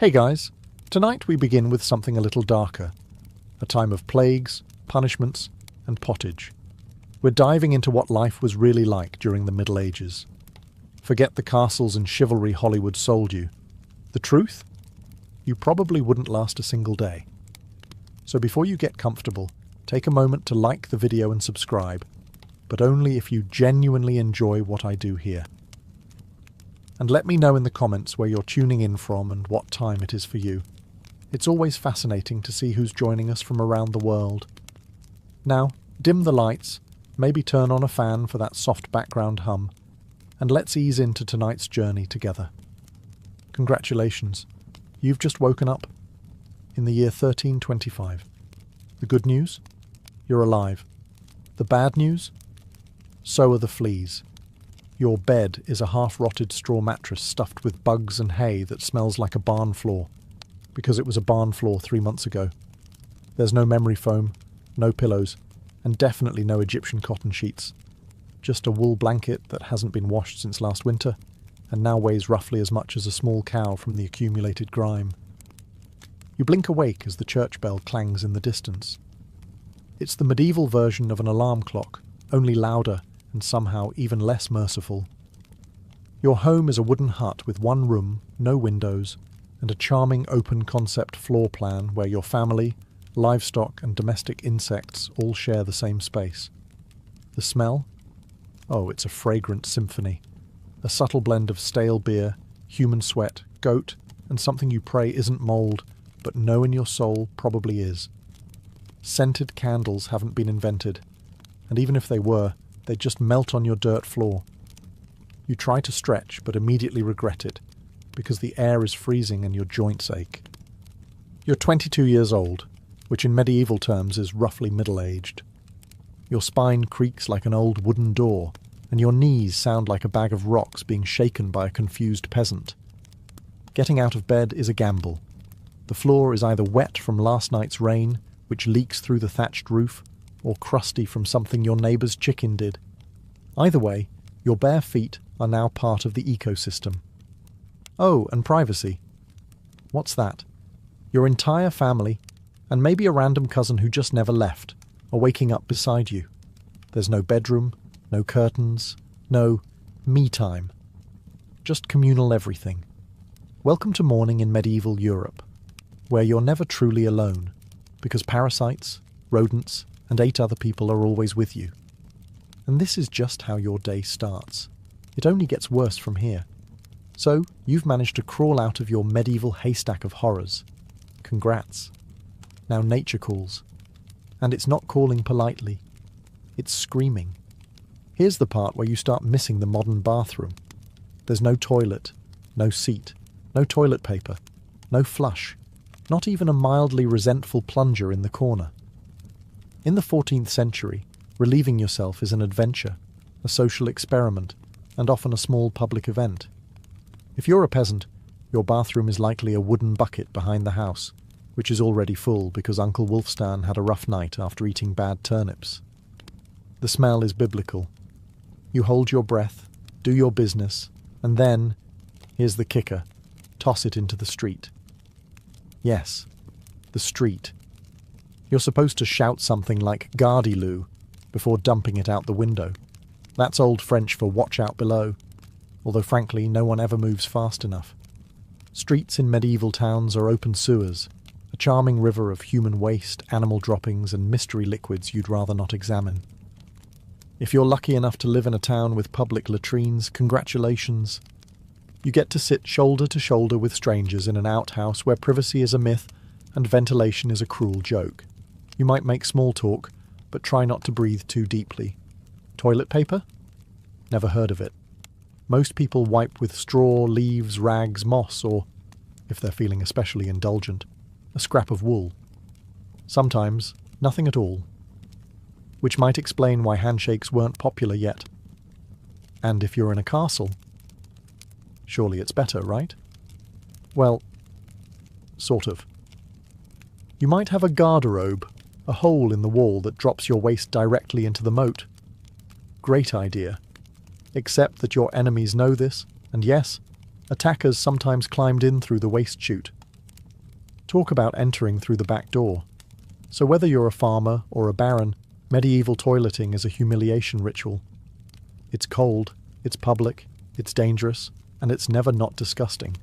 Hey guys, tonight we begin with something a little darker. A time of plagues, punishments, and pottage. We're diving into what life was really like during the Middle Ages. Forget the castles and chivalry Hollywood sold you. The truth? You probably wouldn't last a single day. So before you get comfortable, take a moment to like the video and subscribe, but only if you genuinely enjoy what I do here. And let me know in the comments where you're tuning in from and what time it is for you. It's always fascinating to see who's joining us from around the world. Now, dim the lights, maybe turn on a fan for that soft background hum, and let's ease into tonight's journey together. Congratulations, you've just woken up in the year 1325. The good news? You're alive. The bad news? So are the fleas. Your bed is a half-rotted straw mattress stuffed with bugs and hay that smells like a barn floor, because it was a barn floor 3 months ago. There's no memory foam, no pillows, and definitely no Egyptian cotton sheets. Just a wool blanket that hasn't been washed since last winter, and now weighs roughly as much as a small cow from the accumulated grime. You blink awake as the church bell clangs in the distance. It's the medieval version of an alarm clock, only louder and somehow even less merciful. Your home is a wooden hut with one room, no windows, and a charming open-concept floor plan where your family, livestock and domestic insects all share the same space. The smell? Oh, it's a fragrant symphony. A subtle blend of stale beer, human sweat, goat, and something you pray isn't mould, but know in your soul probably is. Scented candles haven't been invented, and even if they were, they just melt on your dirt floor. You try to stretch, but immediately regret it, because the air is freezing and your joints ache. You're 22 years old, which in medieval terms is roughly middle-aged. Your spine creaks like an old wooden door, and your knees sound like a bag of rocks being shaken by a confused peasant. Getting out of bed is a gamble. The floor is either wet from last night's rain, which leaks through the thatched roof, or crusty from something your neighbour's chicken did. Either way, your bare feet are now part of the ecosystem. Oh, and privacy. What's that? Your entire family, and maybe a random cousin who just never left, are waking up beside you. There's no bedroom, no curtains, no me time. Just communal everything. Welcome to morning in medieval Europe, where you're never truly alone, because parasites, rodents, and 8 other people are always with you. And this is just how your day starts. It only gets worse from here. So, you've managed to crawl out of your medieval haystack of horrors. Congrats. Now nature calls. And it's not calling politely. It's screaming. Here's the part where you start missing the modern bathroom. There's no toilet, no seat, no toilet paper, no flush, not even a mildly resentful plunger in the corner. In the 14th century, relieving yourself is an adventure, a social experiment, and often a small public event. If you're a peasant, your bathroom is likely a wooden bucket behind the house, which is already full because Uncle Wolfstan had a rough night after eating bad turnips. The smell is biblical. You hold your breath, do your business, and then, here's the kicker, toss it into the street. Yes, the street. You're supposed to shout something like "Gardez-loo" before dumping it out the window. That's Old French for "watch out below," although frankly no one ever moves fast enough. Streets in medieval towns are open sewers, a charming river of human waste, animal droppings and mystery liquids you'd rather not examine. If you're lucky enough to live in a town with public latrines, congratulations. You get to sit shoulder to shoulder with strangers in an outhouse where privacy is a myth and ventilation is a cruel joke. You might make small talk, but try not to breathe too deeply. Toilet paper? Never heard of it. Most people wipe with straw, leaves, rags, moss, or, if they're feeling especially indulgent, a scrap of wool. Sometimes, nothing at all. Which might explain why handshakes weren't popular yet. And if you're in a castle, surely it's better, right? Well, sort of. You might have a garderobe, a hole in the wall that drops your waist directly into the moat. Great idea. Except that your enemies know this, and yes, attackers sometimes climbed in through the waist chute, Talk about entering through the back door. So whether you're a farmer or a baron, medieval toileting is a humiliation ritual. It's cold, it's public, it's dangerous, and it's never not disgusting.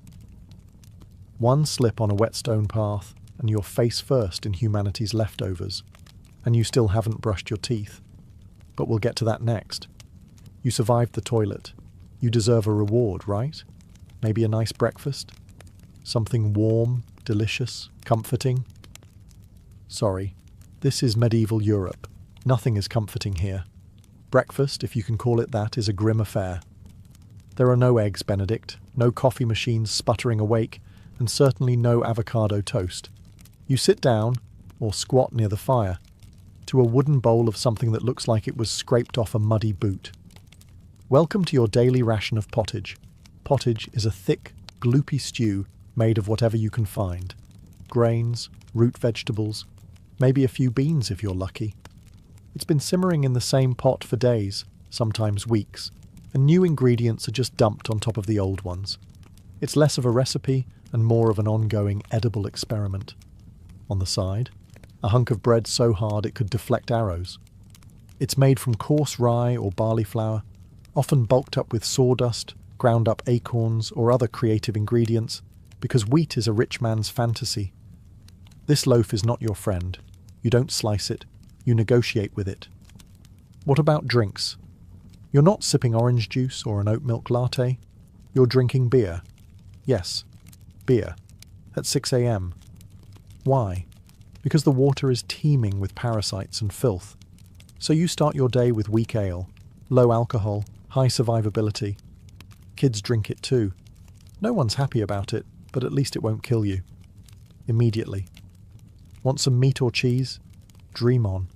One slip on a wet stone path, and you're face first in humanity's leftovers, and you still haven't brushed your teeth. But we'll get to that next. You survived the toilet. You deserve a reward, right? Maybe a nice breakfast? Something warm, delicious, comforting? Sorry, this is medieval Europe. Nothing is comforting here. Breakfast, if you can call it that, is a grim affair. There are no eggs Benedict, no coffee machines sputtering awake, and certainly no avocado toast. You sit down, or squat near the fire, to a wooden bowl of something that looks like it was scraped off a muddy boot. Welcome to your daily ration of pottage. Pottage is a thick, gloopy stew made of whatever you can find. Grains, root vegetables, maybe a few beans if you're lucky. It's been simmering in the same pot for days, sometimes weeks, and new ingredients are just dumped on top of the old ones. It's less of a recipe and more of an ongoing edible experiment. On the side, a hunk of bread so hard it could deflect arrows. It's made from coarse rye or barley flour, often bulked up with sawdust, ground up acorns or other creative ingredients, because wheat is a rich man's fantasy. This loaf is not your friend. You don't slice it, you negotiate with it. What about drinks? You're not sipping orange juice or an oat milk latte. You're drinking beer. Yes, beer. At 6 a.m. Why? Because the water is teeming with parasites and filth. So you start your day with weak ale, low alcohol, high survivability. Kids drink it too. No one's happy about it, but at least it won't kill you. Immediately. Want some meat or cheese? Dream on.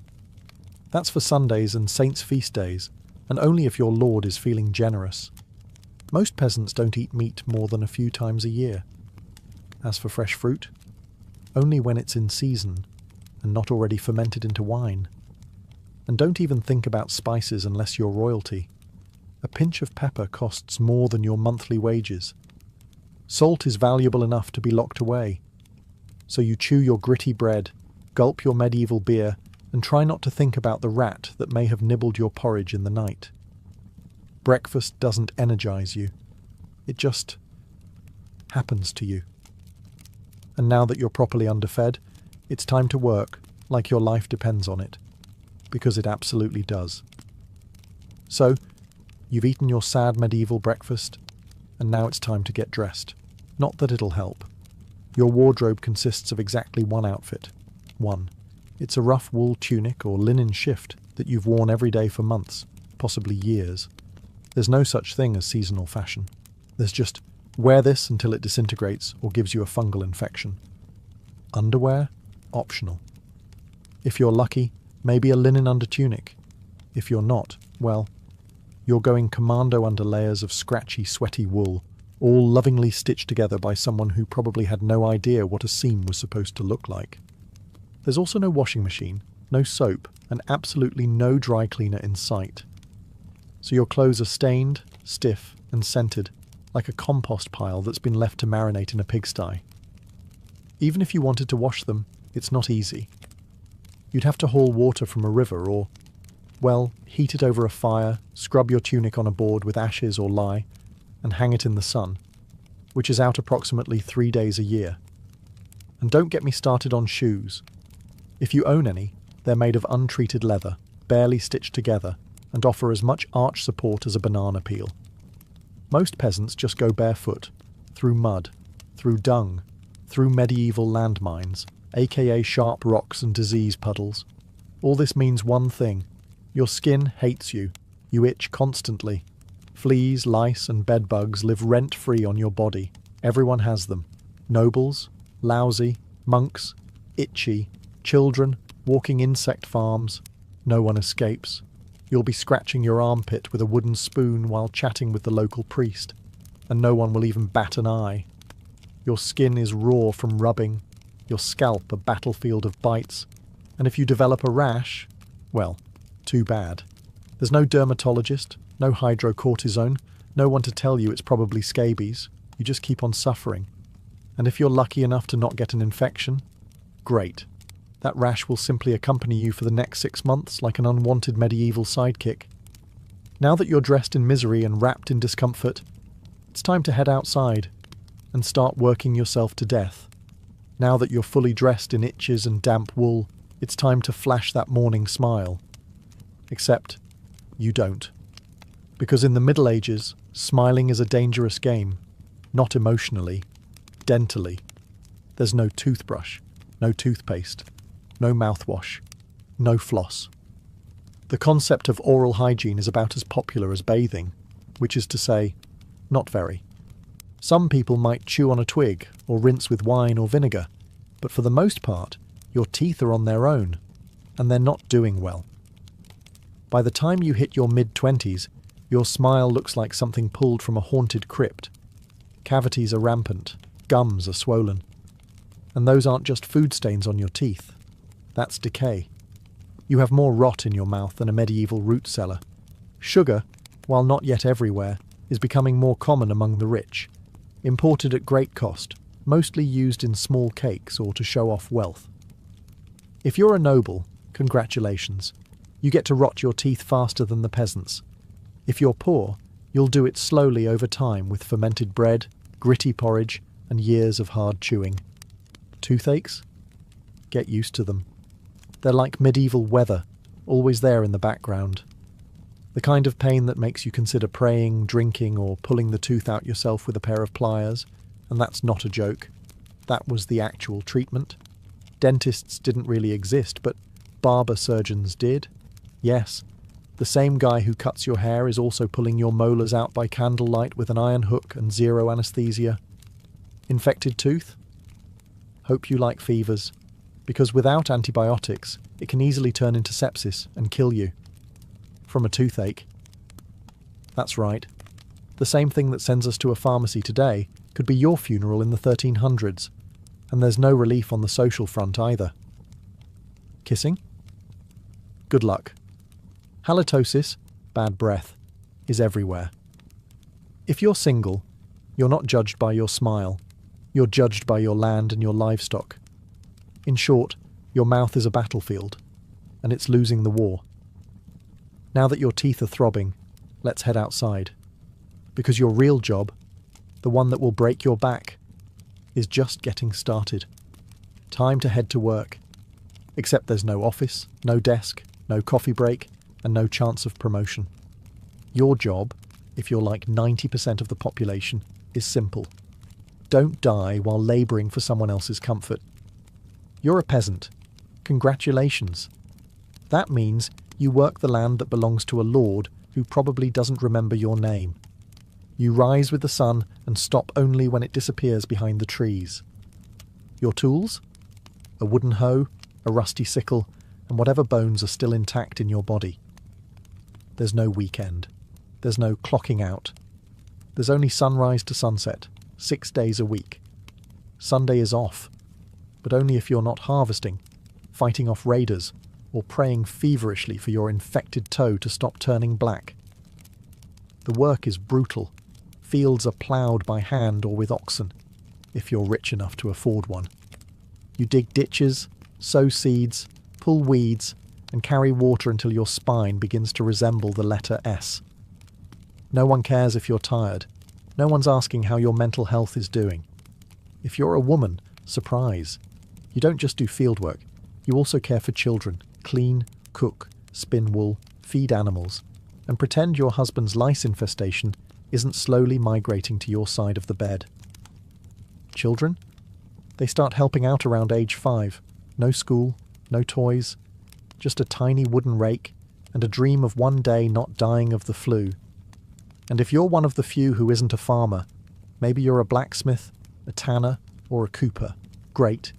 That's for Sundays and saints' feast days, and only if your lord is feeling generous. Most peasants don't eat meat more than a few times a year. As for fresh fruit, only when it's in season and not already fermented into wine. And don't even think about spices unless you're royalty. A pinch of pepper costs more than your monthly wages. Salt is valuable enough to be locked away. So you chew your gritty bread, gulp your medieval beer, and try not to think about the rat that may have nibbled your porridge in the night. Breakfast doesn't energize you. It just happens to you. And now that you're properly underfed, it's time to work like your life depends on it. Because it absolutely does. So, you've eaten your sad medieval breakfast, and now it's time to get dressed. Not that it'll help. Your wardrobe consists of exactly one outfit. One. It's a rough wool tunic or linen shift that you've worn every day for months, possibly years. There's no such thing as seasonal fashion. There's just wear this until it disintegrates or gives you a fungal infection. Underwear? Optional. If you're lucky, maybe a linen undertunic. If you're not, well, you're going commando under layers of scratchy, sweaty wool, all lovingly stitched together by someone who probably had no idea what a seam was supposed to look like. There's also no washing machine, no soap, and absolutely no dry cleaner in sight. So your clothes are stained, stiff, and scented, like a compost pile that's been left to marinate in a pigsty. Even if you wanted to wash them, it's not easy. You'd have to haul water from a river or, well, heat it over a fire, scrub your tunic on a board with ashes or lye, and hang it in the sun, which is out approximately 3 days a year. And don't get me started on shoes. If you own any, they're made of untreated leather, barely stitched together, and offer as much arch support as a banana peel. Most peasants just go barefoot, through mud, through dung, through medieval landmines, aka sharp rocks and disease puddles. All this means one thing. Your skin hates you. You itch constantly. Fleas, lice, and bedbugs live rent-free on your body. Everyone has them. Nobles, lousy, monks, itchy, children, walking insect farms. No one escapes. You'll be scratching your armpit with a wooden spoon while chatting with the local priest, and no one will even bat an eye. Your skin is raw from rubbing, your scalp a battlefield of bites, and if you develop a rash, well, too bad. There's no dermatologist, no hydrocortisone, no one to tell you it's probably scabies. You just keep on suffering. And if you're lucky enough to not get an infection, great. That rash will simply accompany you for the next 6 months like an unwanted medieval sidekick. Now that you're dressed in misery and wrapped in discomfort, it's time to head outside and start working yourself to death. Now that you're fully dressed in itches and damp wool, it's time to flash that morning smile. Except, you don't. Because in the Middle Ages, smiling is a dangerous game. Not emotionally, dentally. There's no toothbrush, no toothpaste, no mouthwash, no floss. The concept of oral hygiene is about as popular as bathing, which is to say, not very. Some people might chew on a twig or rinse with wine or vinegar, but for the most part, your teeth are on their own, and they're not doing well. By the time you hit your mid-20s, your smile looks like something pulled from a haunted crypt. Cavities are rampant, gums are swollen. And those aren't just food stains on your teeth. That's decay. You have more rot in your mouth than a medieval root cellar. Sugar, while not yet everywhere, is becoming more common among the rich. Imported at great cost, mostly used in small cakes or to show off wealth. If you're a noble, congratulations. You get to rot your teeth faster than the peasants. If you're poor, you'll do it slowly over time with fermented bread, gritty porridge, and years of hard chewing. Toothaches? Get used to them. They're like medieval weather, always there in the background. The kind of pain that makes you consider praying, drinking, or pulling the tooth out yourself with a pair of pliers, and that's not a joke. That was the actual treatment. Dentists didn't really exist, but barber surgeons did. Yes, the same guy who cuts your hair is also pulling your molars out by candlelight with an iron hook and zero anesthesia. Infected tooth? Hope you like fevers, because without antibiotics, it can easily turn into sepsis and kill you. From a toothache. That's right. The same thing that sends us to a pharmacy today could be your funeral in the 1300s, and there's no relief on the social front either. Kissing? Good luck. Halitosis, bad breath, is everywhere. If you're single, you're not judged by your smile. You're judged by your land and your livestock. In short, your mouth is a battlefield, and it's losing the war. Now that your teeth are throbbing, let's head outside. Because your real job, the one that will break your back, is just getting started. Time to head to work. Except there's no office, no desk, no coffee break, and no chance of promotion. Your job, if you're like 90% of the population, is simple. Don't die while labouring for someone else's comfort. You're a peasant. Congratulations. That means you work the land that belongs to a lord who probably doesn't remember your name. You rise with the sun and stop only when it disappears behind the trees. Your tools? A wooden hoe, a rusty sickle, and whatever bones are still intact in your body. There's no weekend. There's no clocking out. There's only sunrise to sunset, 6 days a week. Sunday is off, but only if you're not harvesting, fighting off raiders, or praying feverishly for your infected toe to stop turning black. The work is brutal. Fields are ploughed by hand or with oxen, if you're rich enough to afford one. You dig ditches, sow seeds, pull weeds, and carry water until your spine begins to resemble the letter S. No one cares if you're tired. No one's asking how your mental health is doing. If you're a woman, surprise. You don't just do fieldwork. You also care for children, clean, cook, spin wool, feed animals, and pretend your husband's lice infestation isn't slowly migrating to your side of the bed. Children? They start helping out around age 5. No school, no toys, just a tiny wooden rake and a dream of one day not dying of the flu. And if you're one of the few who isn't a farmer, maybe you're a blacksmith, a tanner, or a cooper. Great.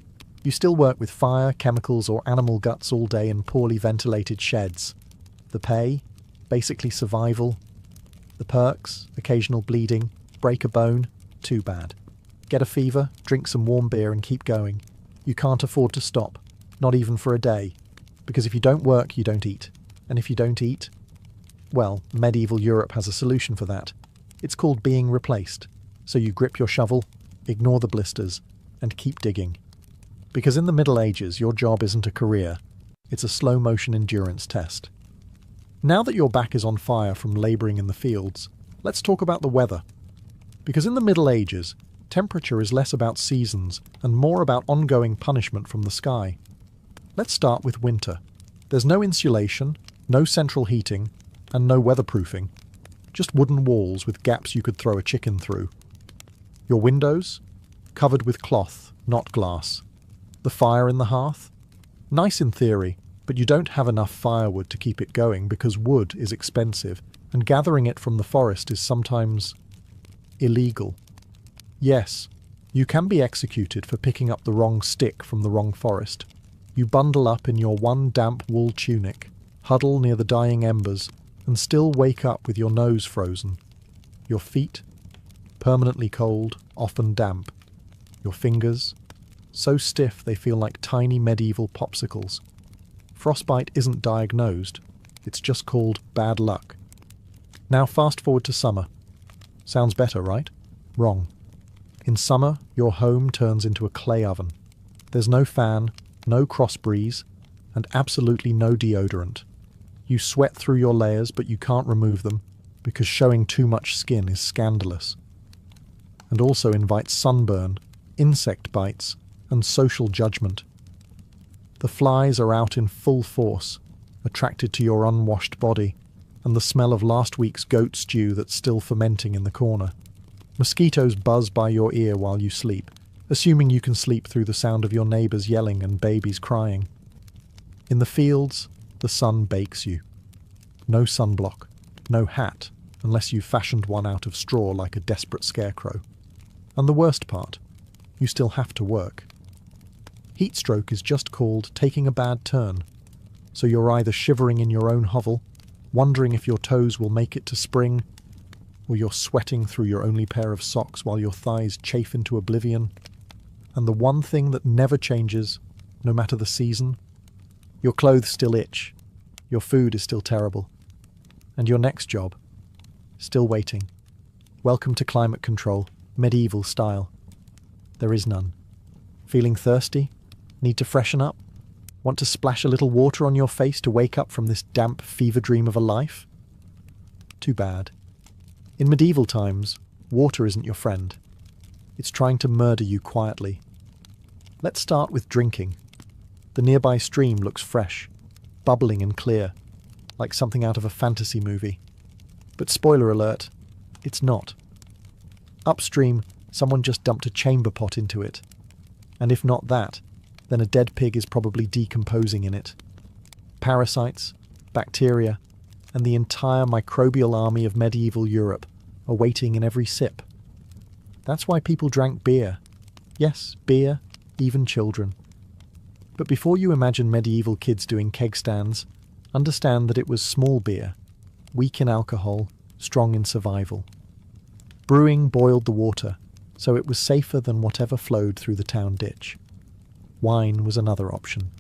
You still work with fire, chemicals, or animal guts all day in poorly ventilated sheds. The pay? Basically survival. The perks? Occasional bleeding. Break a bone? Too bad. Get a fever, drink some warm beer and keep going. You can't afford to stop. Not even for a day. Because if you don't work, you don't eat. And if you don't eat, well, medieval Europe has a solution for that. It's called being replaced. So you grip your shovel, ignore the blisters, and keep digging. Because in the Middle Ages, your job isn't a career, it's a slow-motion endurance test. Now that your back is on fire from labouring in the fields, let's talk about the weather. Because in the Middle Ages, temperature is less about seasons and more about ongoing punishment from the sky. Let's start with winter. There's no insulation, no central heating, and no weatherproofing. Just wooden walls with gaps you could throw a chicken through. Your windows? Covered with cloth, not glass. The fire in the hearth? Nice in theory, but you don't have enough firewood to keep it going because wood is expensive, and gathering it from the forest is sometimes illegal. Yes, you can be executed for picking up the wrong stick from the wrong forest. You bundle up in your one damp wool tunic, huddle near the dying embers, and still wake up with your nose frozen. Your feet? Permanently cold, often damp. Your fingers? So stiff they feel like tiny medieval popsicles. Frostbite isn't diagnosed, it's just called bad luck. Now fast forward to summer. Sounds better, right? Wrong. In summer, your home turns into a clay oven. There's no fan, no cross breeze, and absolutely no deodorant. You sweat through your layers, but you can't remove them, because showing too much skin is scandalous. And also invites sunburn, insect bites, and social judgment. The flies are out in full force, attracted to your unwashed body, and the smell of last week's goat stew that's still fermenting in the corner. Mosquitoes buzz by your ear while you sleep, assuming you can sleep through the sound of your neighbours yelling and babies crying. In the fields, the sun bakes you. No sunblock, no hat, unless you've fashioned one out of straw like a desperate scarecrow. And the worst part, you still have to work. Heatstroke is just called taking a bad turn, so you're either shivering in your own hovel, wondering if your toes will make it to spring, or you're sweating through your only pair of socks while your thighs chafe into oblivion. And the one thing that never changes, no matter the season, your clothes still itch, your food is still terrible, and your next job, still waiting. Welcome to climate control, medieval style. There is none. Feeling thirsty? Need to freshen up? Want to splash a little water on your face to wake up from this damp fever dream of a life? Too bad. In medieval times, water isn't your friend. It's trying to murder you quietly. Let's start with drinking. The nearby stream looks fresh, bubbling and clear, like something out of a fantasy movie. But spoiler alert, it's not. Upstream, someone just dumped a chamber pot into it. And if not that, then a dead pig is probably decomposing in it. Parasites, bacteria, and the entire microbial army of medieval Europe are waiting in every sip. That's why people drank beer. Yes, beer, even children. But before you imagine medieval kids doing keg stands, understand that it was small beer, weak in alcohol, strong in survival. Brewing boiled the water, so it was safer than whatever flowed through the town ditch. Wine was another option.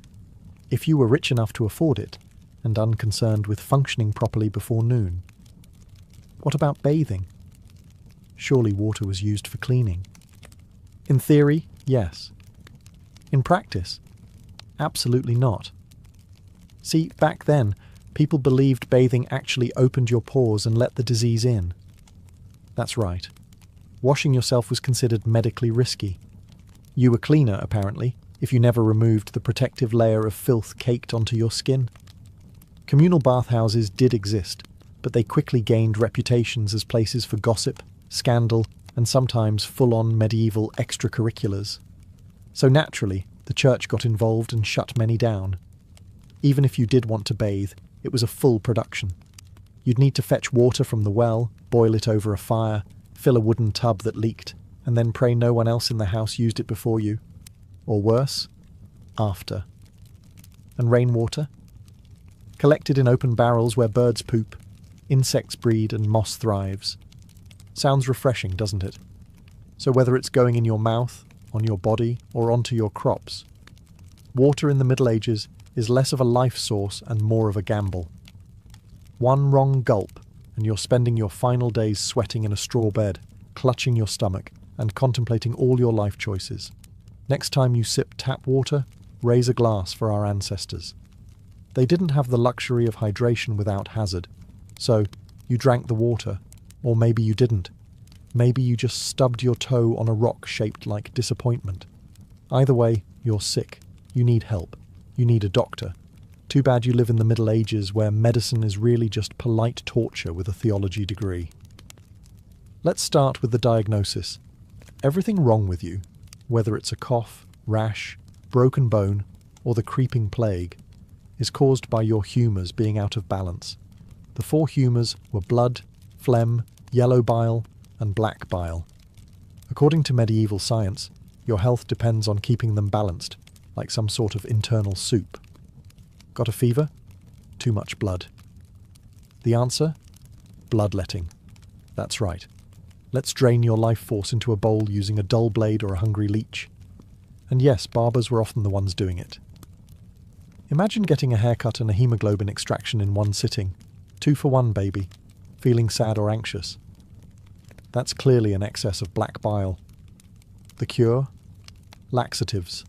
If you were rich enough to afford it, and unconcerned with functioning properly before noon. What about bathing? Surely water was used for cleaning. In theory, yes. In practice, absolutely not. See, back then, people believed bathing actually opened your pores and let the disease in. That's right. Washing yourself was considered medically risky. You were cleaner, apparently, if you never removed the protective layer of filth caked onto your skin. Communal bathhouses did exist, but they quickly gained reputations as places for gossip, scandal, and sometimes full-on medieval extracurriculars. So naturally, the church got involved and shut many down. Even if you did want to bathe, it was a full production. You'd need to fetch water from the well, boil it over a fire, fill a wooden tub that leaked, and then pray no one else in the house used it before you. Or worse, after. And rainwater? Collected in open barrels where birds poop, insects breed and moss thrives. Sounds refreshing, doesn't it? So whether it's going in your mouth, on your body, or onto your crops, water in the Middle Ages is less of a life source and more of a gamble. One wrong gulp, and you're spending your final days sweating in a straw bed, clutching your stomach, and contemplating all your life choices. Next time you sip tap water, raise a glass for our ancestors. They didn't have the luxury of hydration without hazard, so you drank the water, or maybe you didn't. Maybe you just stubbed your toe on a rock shaped like disappointment. Either way, you're sick. You need help. You need a doctor. Too bad you live in the Middle Ages where medicine is really just polite torture with a theology degree. Let's start with the diagnosis. Everything wrong with you, whether it's a cough, rash, broken bone, or the creeping plague, is caused by your humours being out of balance. The 4 humours were blood, phlegm, yellow bile, and black bile. According to medieval science, your health depends on keeping them balanced, like some sort of internal soup. Got a fever? Too much blood. The answer? Bloodletting. That's right. Let's drain your life force into a bowl using a dull blade or a hungry leech. And yes, barbers were often the ones doing it. Imagine getting a haircut and a hemoglobin extraction in one sitting. 2 for 1, baby. Feeling sad or anxious? That's clearly an excess of black bile. The cure? Laxatives.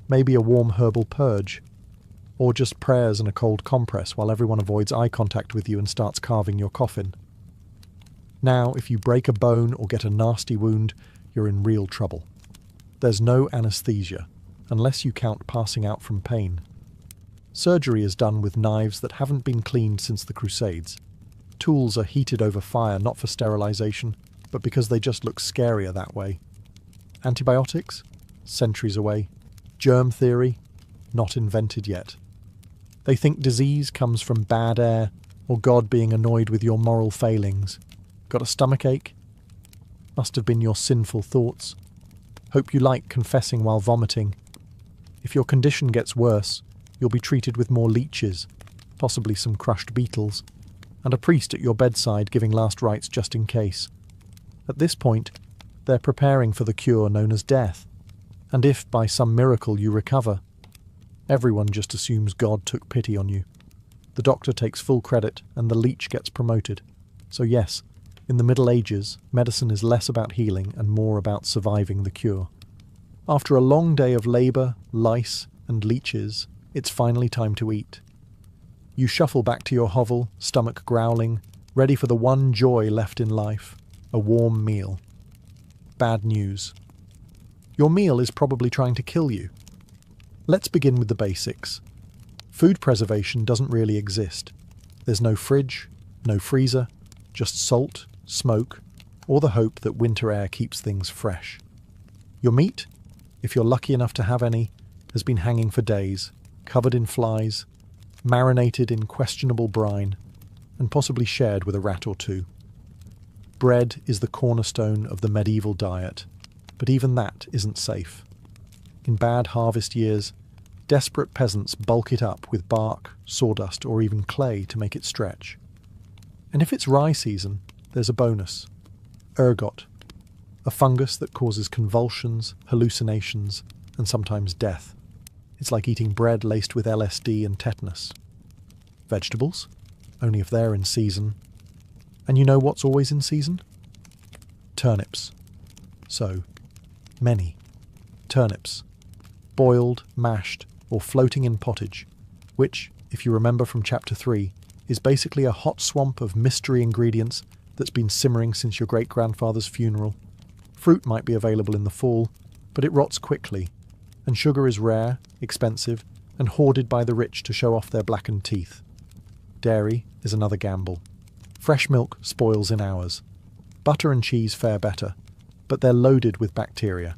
Maybe a warm herbal purge. Or just prayers and a cold compress while everyone avoids eye contact with you and starts carving your coffin. Now, if you break a bone or get a nasty wound, you're in real trouble. There's no anaesthesia, unless you count passing out from pain. Surgery is done with knives that haven't been cleaned since the Crusades. Tools are heated over fire not for sterilisation, but because they just look scarier that way. Antibiotics? Centuries away. Germ theory? Not invented yet. They think disease comes from bad air or God being annoyed with your moral failings. Got a stomachache? Must have been your sinful thoughts. Hope you like confessing while vomiting. If your condition gets worse, you'll be treated with more leeches, possibly some crushed beetles, and a priest at your bedside giving last rites just in case. At this point, they're preparing for the cure known as death. And if by some miracle you recover, everyone just assumes God took pity on you. The doctor takes full credit and the leech gets promoted. So yes, in the Middle Ages, medicine is less about healing and more about surviving the cure. After a long day of labour, lice, and leeches, it's finally time to eat. You shuffle back to your hovel, stomach growling, ready for the one joy left in life, a warm meal. Bad news. Your meal is probably trying to kill you. Let's begin with the basics. Food preservation doesn't really exist. There's no fridge, no freezer, just salt, smoke, or the hope that winter air keeps things fresh. Your meat, if you're lucky enough to have any, has been hanging for days, covered in flies, marinated in questionable brine, and possibly shared with a rat or 2. Bread is the cornerstone of the medieval diet, but even that isn't safe. In bad harvest years, desperate peasants bulk it up with bark, sawdust, or even clay to make it stretch. And if it's rye season, there's a bonus. Ergot, a fungus that causes convulsions, hallucinations, and sometimes death. It's like eating bread laced with LSD and tetanus. Vegetables? Only if they're in season. And you know what's always in season? Turnips. So, many. Turnips. Boiled, mashed, or floating in pottage, which, if you remember from Chapter 3, is basically a hot swamp of mystery ingredients that's been simmering since your great-grandfather's funeral. Fruit might be available in the fall, but it rots quickly, and sugar is rare, expensive, and hoarded by the rich to show off their blackened teeth. Dairy is another gamble. Fresh milk spoils in hours. Butter and cheese fare better, but they're loaded with bacteria.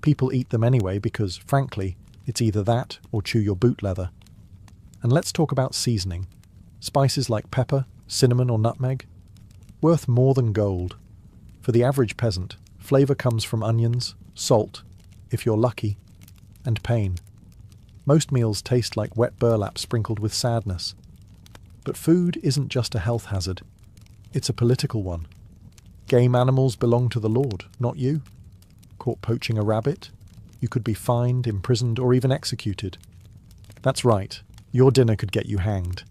People eat them anyway because, frankly, it's either that or chew your boot leather. And let's talk about seasoning. Spices like pepper, cinnamon or nutmeg? Worth more than gold. For the average peasant, flavour comes from onions, salt, if you're lucky, and pain. Most meals taste like wet burlap sprinkled with sadness. But food isn't just a health hazard. It's a political one. Game animals belong to the Lord, not you. Caught poaching a rabbit? You could be fined, imprisoned, or even executed. That's right, your dinner could get you hanged.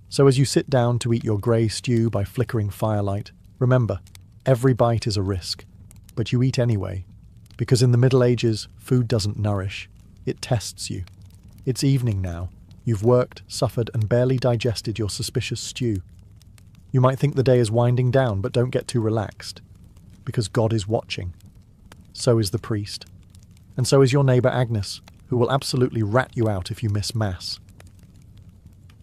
So as you sit down to eat your grey stew by flickering firelight, remember, every bite is a risk. but you eat anyway, because in the Middle Ages, food doesn't nourish, it tests you. It's evening now. You've worked, suffered, and barely digested your suspicious stew. You might think the day is winding down, but don't get too relaxed, because God is watching. So is the priest. And so is your neighbour Agnes, who will absolutely rat you out if you miss Mass.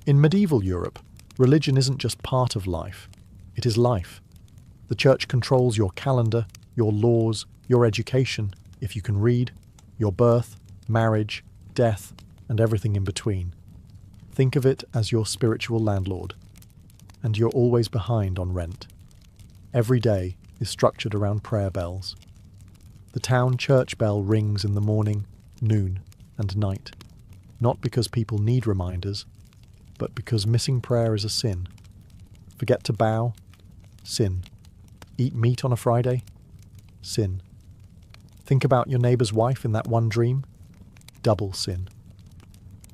In medieval Europe, religion isn't just part of life, it is life. The church controls your calendar, your laws, your education, if you can read, your birth, marriage, death, and everything in between. Think of it as your spiritual landlord. And you're always behind on rent. Every day is structured around prayer bells. The town church bell rings in the morning, noon, and night. Not because people need reminders, but because missing prayer is a sin. Forget to bow? Sin. Eat meat on a Friday? Sin. Think about your neighbour's wife in that one dream? Double sin.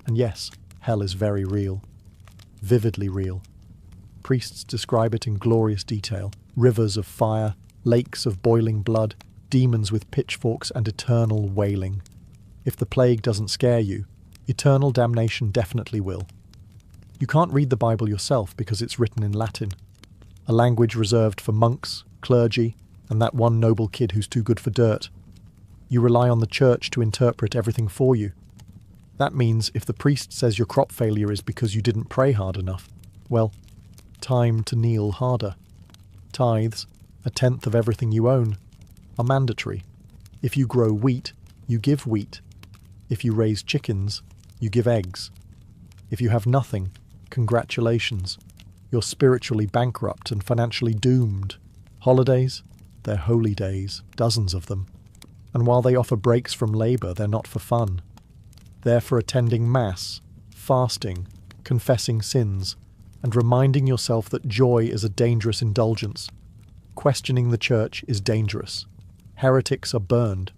And yes, hell is very real. Vividly real. Priests describe it in glorious detail. Rivers of fire, lakes of boiling blood, demons with pitchforks and eternal wailing. If the plague doesn't scare you, eternal damnation definitely will. You can't read the Bible yourself because it's written in Latin, a language reserved for monks, clergy, and that one noble kid who's too good for dirt. You rely on the church to interpret everything for you. That means if the priest says your crop failure is because you didn't pray hard enough, well, time to kneel harder. Tithes, 1/10 of everything you own, are mandatory. If you grow wheat, you give wheat. If you raise chickens, you give eggs. If you have nothing, congratulations. You're spiritually bankrupt and financially doomed. Holidays? They're holy days, dozens of them. And while they offer breaks from labour, they're not for fun. They're for attending Mass, fasting, confessing sins, and reminding yourself that joy is a dangerous indulgence. Questioning the church is dangerous. Heretics are burned,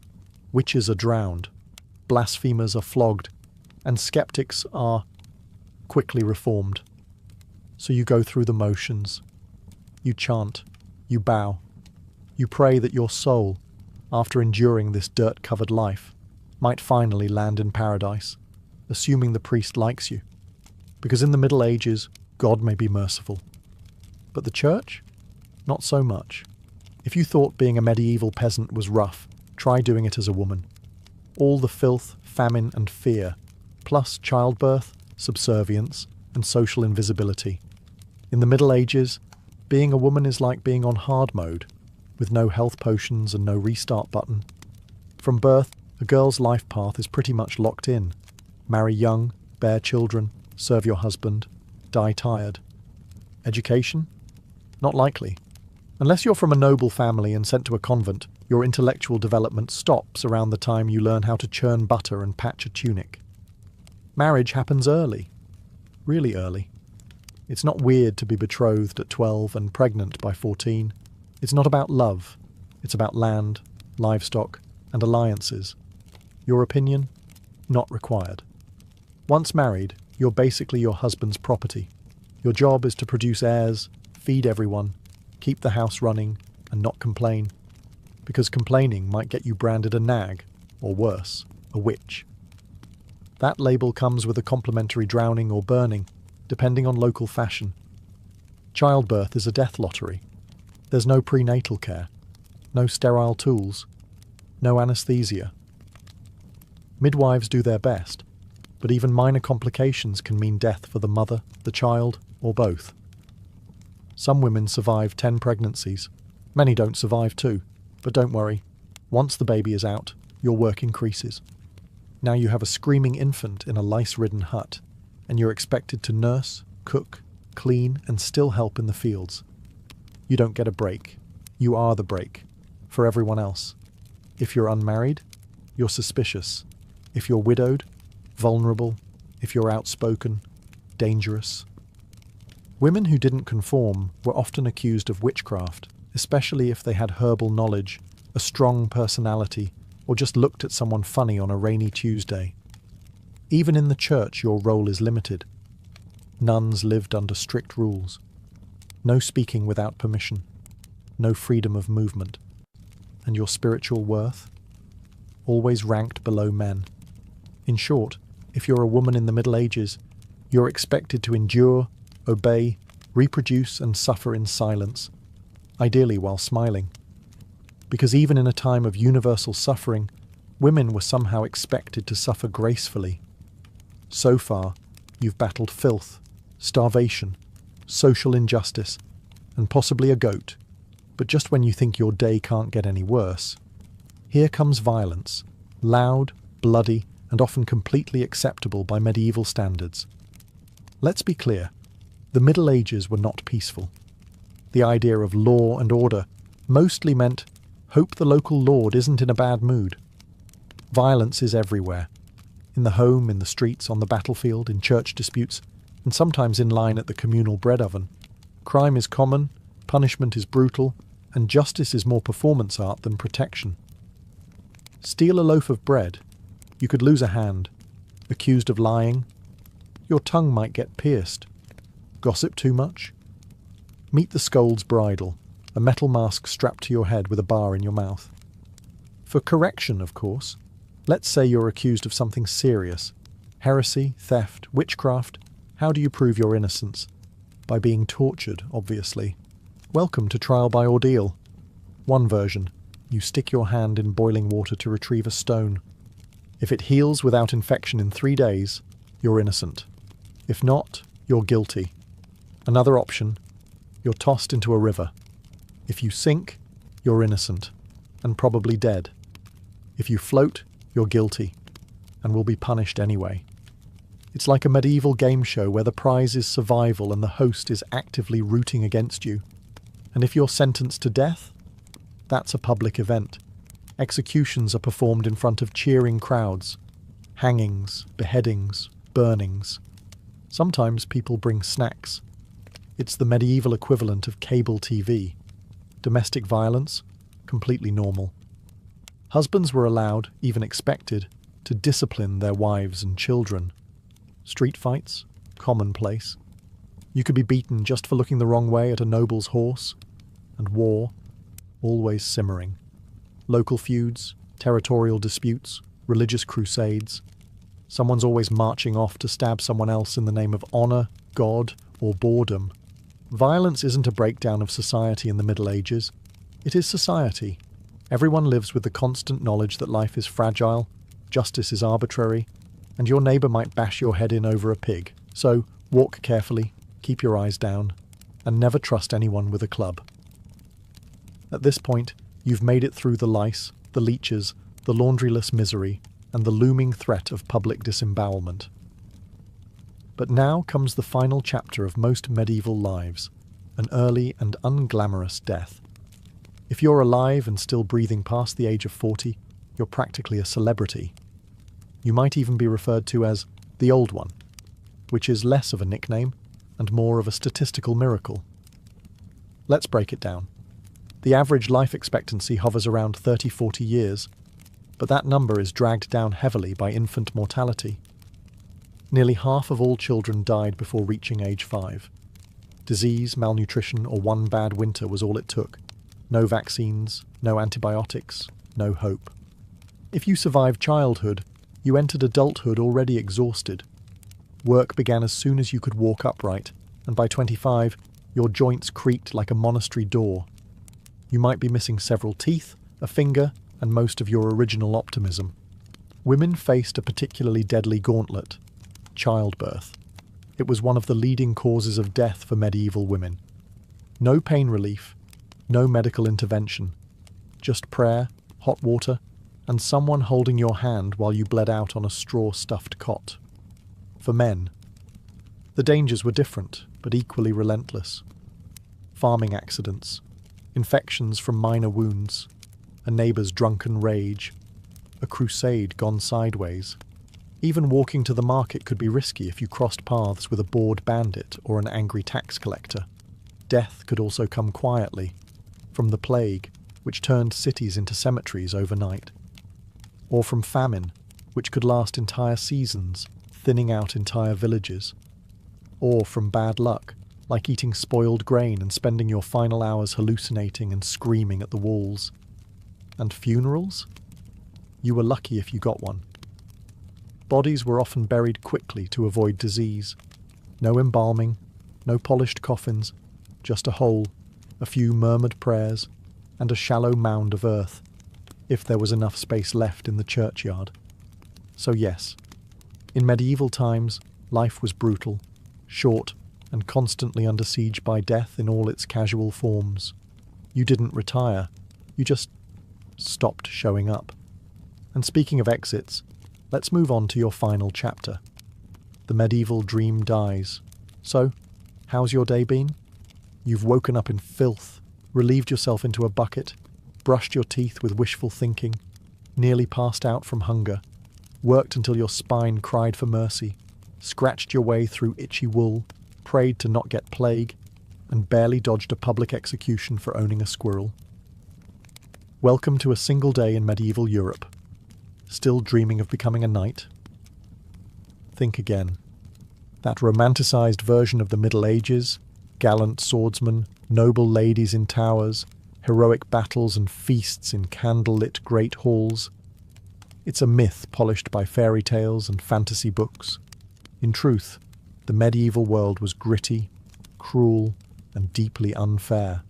witches are drowned, blasphemers are flogged, and skeptics are quickly reformed. So you go through the motions. You chant, you bow, you pray that your soul, after enduring this dirt-covered life, might finally land in paradise, assuming the priest likes you. Because in the Middle Ages, God may be merciful. But the church? Not so much. If you thought being a medieval peasant was rough, try doing it as a woman. All the filth, famine, and fear, plus childbirth, subservience, and social invisibility. In the Middle Ages, being a woman is like being on hard mode, with no health potions and no restart button. From birth, a girl's life path is pretty much locked in. Marry young, bear children, serve your husband, die tired. Education? Not likely. Unless you're from a noble family and sent to a convent, your intellectual development stops around the time you learn how to churn butter and patch a tunic. Marriage happens early. Really early. It's not weird to be betrothed at 12 and pregnant by 14. It's not about love. It's about land, livestock, and alliances. Your opinion? Not required. Once married, you're basically your husband's property. Your job is to produce heirs, feed everyone, keep the house running, and not complain. Because complaining might get you branded a nag, or worse, a witch. That label comes with a complimentary drowning or burning, depending on local fashion. Childbirth is a death lottery. There's no prenatal care, no sterile tools, no anesthesia. Midwives do their best, but even minor complications can mean death for the mother, the child, or both. Some women survive 10 pregnancies. Many don't survive 2, but don't worry. Once the baby is out, your work increases. Now you have a screaming infant in a lice-ridden hut, and you're expected to nurse, cook, clean, and still help in the fields. You don't get a break. You are the break, for everyone else. If you're unmarried, you're suspicious. If you're widowed, vulnerable. If you're outspoken, dangerous. Women who didn't conform were often accused of witchcraft, especially if they had herbal knowledge, a strong personality, or just looked at someone funny on a rainy Tuesday. Even in the church, your role is limited. Nuns lived under strict rules. No speaking without permission. No freedom of movement. and your spiritual worth, always ranked below men. In short, if you're a woman in the Middle Ages, you're expected to endure, obey, reproduce and suffer in silence, ideally while smiling. Because even in a time of universal suffering, women were somehow expected to suffer gracefully. So far, you've battled filth, starvation, social injustice, and possibly a goat. But just when you think your day can't get any worse, here comes violence, loud, bloody, and often completely acceptable by medieval standards. Let's be clear, the Middle Ages were not peaceful. The idea of law and order mostly meant, hope the local lord isn't in a bad mood. Violence is everywhere. In the home, in the streets, on the battlefield, in church disputes, and sometimes in line at the communal bread oven. Crime is common, punishment is brutal, and justice is more performance art than protection. Steal a loaf of bread, you could lose a hand. Accused of lying, your tongue might get pierced. Gossip too much? Meet the scold's bridle, a metal mask strapped to your head with a bar in your mouth. For correction, of course, let's say you're accused of something serious. Heresy, theft, witchcraft. How do you prove your innocence? By being tortured, obviously. Welcome to trial by ordeal. One version, you stick your hand in boiling water to retrieve a stone. If it heals without infection in 3 days, you're innocent. If not, you're guilty. Another option, you're tossed into a river. If you sink, you're innocent, and probably dead. If you float, you're guilty, and will be punished anyway. It's like a medieval game show where the prize is survival and the host is actively rooting against you. And if you're sentenced to death, that's a public event. Executions are performed in front of cheering crowds. Hangings, beheadings, burnings. Sometimes people bring snacks. It's the medieval equivalent of cable TV. Domestic violence, completely normal. Husbands were allowed, even expected, to discipline their wives and children. Street fights, commonplace. You could be beaten just for looking the wrong way at a noble's horse. And war, always simmering. Local feuds, territorial disputes, religious crusades. Someone's always marching off to stab someone else in the name of honour, God, or boredom. Violence isn't a breakdown of society in the Middle Ages. It is society. Everyone lives with the constant knowledge that life is fragile, justice is arbitrary, and your neighbour might bash your head in over a pig. So, walk carefully, keep your eyes down, and never trust anyone with a club. At this point, you've made it through the lice, the leeches, the laundryless misery, and the looming threat of public disembowelment. But now comes the final chapter of most medieval lives, an early and unglamorous death. If you're alive and still breathing past the age of 40, you're practically a celebrity. You might even be referred to as the Old One, which is less of a nickname and more of a statistical miracle. Let's break it down. The average life expectancy hovers around 30-40 years, but that number is dragged down heavily by infant mortality. Nearly half of all children died before reaching age 5. Disease, malnutrition, or one bad winter was all it took. No vaccines, no antibiotics, no hope. If you survived childhood, you entered adulthood already exhausted. Work began as soon as you could walk upright, and by 25, your joints creaked like a monastery door. You might be missing several teeth, a finger, and most of your original optimism. Women faced a particularly deadly gauntlet: childbirth. It was one of the leading causes of death for medieval women. No pain relief, no medical intervention, just prayer, hot water, and someone holding your hand while you bled out on a straw-stuffed cot. For men, the dangers were different, but equally relentless. Farming accidents, infections from minor wounds, a neighbour's drunken rage, a crusade gone sideways. Even walking to the market could be risky if you crossed paths with a bored bandit or an angry tax collector. Death could also come quietly, from the plague, which turned cities into cemeteries overnight, or from famine, which could last entire seasons, thinning out entire villages, or from bad luck, like eating spoiled grain and spending your final hours hallucinating and screaming at the walls. And funerals? You were lucky if you got one. Bodies were often buried quickly to avoid disease. No embalming, no polished coffins, just a hole, a few murmured prayers, and a shallow mound of earth, if there was enough space left in the churchyard. So yes, in medieval times, life was brutal, short, and constantly under siege by death in all its casual forms. You didn't retire, you just stopped showing up. And speaking of exits, let's move on to your final chapter. The medieval dream dies. So, how's your day been? You've woken up in filth, relieved yourself into a bucket, brushed your teeth with wishful thinking, nearly passed out from hunger, worked until your spine cried for mercy, scratched your way through itchy wool, prayed to not get plague, and barely dodged a public execution for owning a squirrel. Welcome to a single day in medieval Europe. Still dreaming of becoming a knight? Think again. That romanticised version of the Middle Ages, gallant swordsmen, noble ladies in towers, heroic battles and feasts in candle-lit great halls. It's a myth polished by fairy tales and fantasy books. In truth, the medieval world was gritty, cruel, and deeply unfair.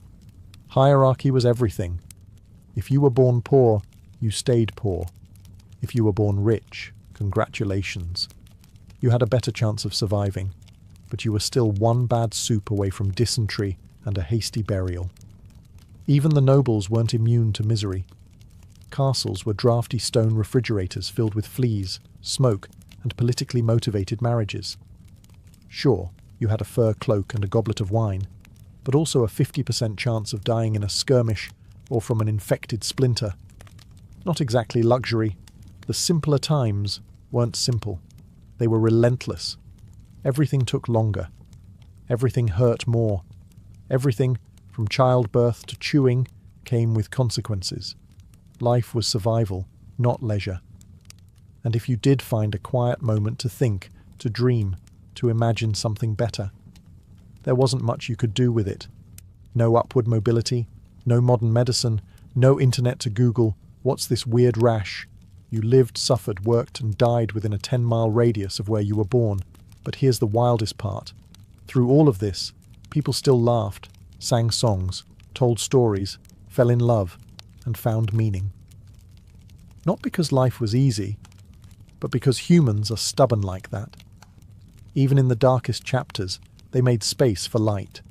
Hierarchy was everything. If you were born poor, you stayed poor. If you were born rich, congratulations. You had a better chance of surviving, but you were still one bad soup away from dysentery and a hasty burial. Even the nobles weren't immune to misery. Castles were drafty stone refrigerators filled with fleas, smoke, and politically motivated marriages. Sure, you had a fur cloak and a goblet of wine, but also a 50% chance of dying in a skirmish or from an infected splinter. Not exactly luxury. The simpler times weren't simple. They were relentless. Everything took longer. Everything hurt more. Everything, from childbirth to chewing, came with consequences. Life was survival, not leisure. And if you did find a quiet moment to think, to dream, to imagine something better, there wasn't much you could do with it. No upward mobility, no modern medicine, no internet to Google, what's this weird rash? You lived, suffered, worked, and died within a 10-mile radius of where you were born. But here's the wildest part. Through all of this, people still laughed, sang songs, told stories, fell in love, and found meaning. Not because life was easy, but because humans are stubborn like that. Even in the darkest chapters, they made space for light.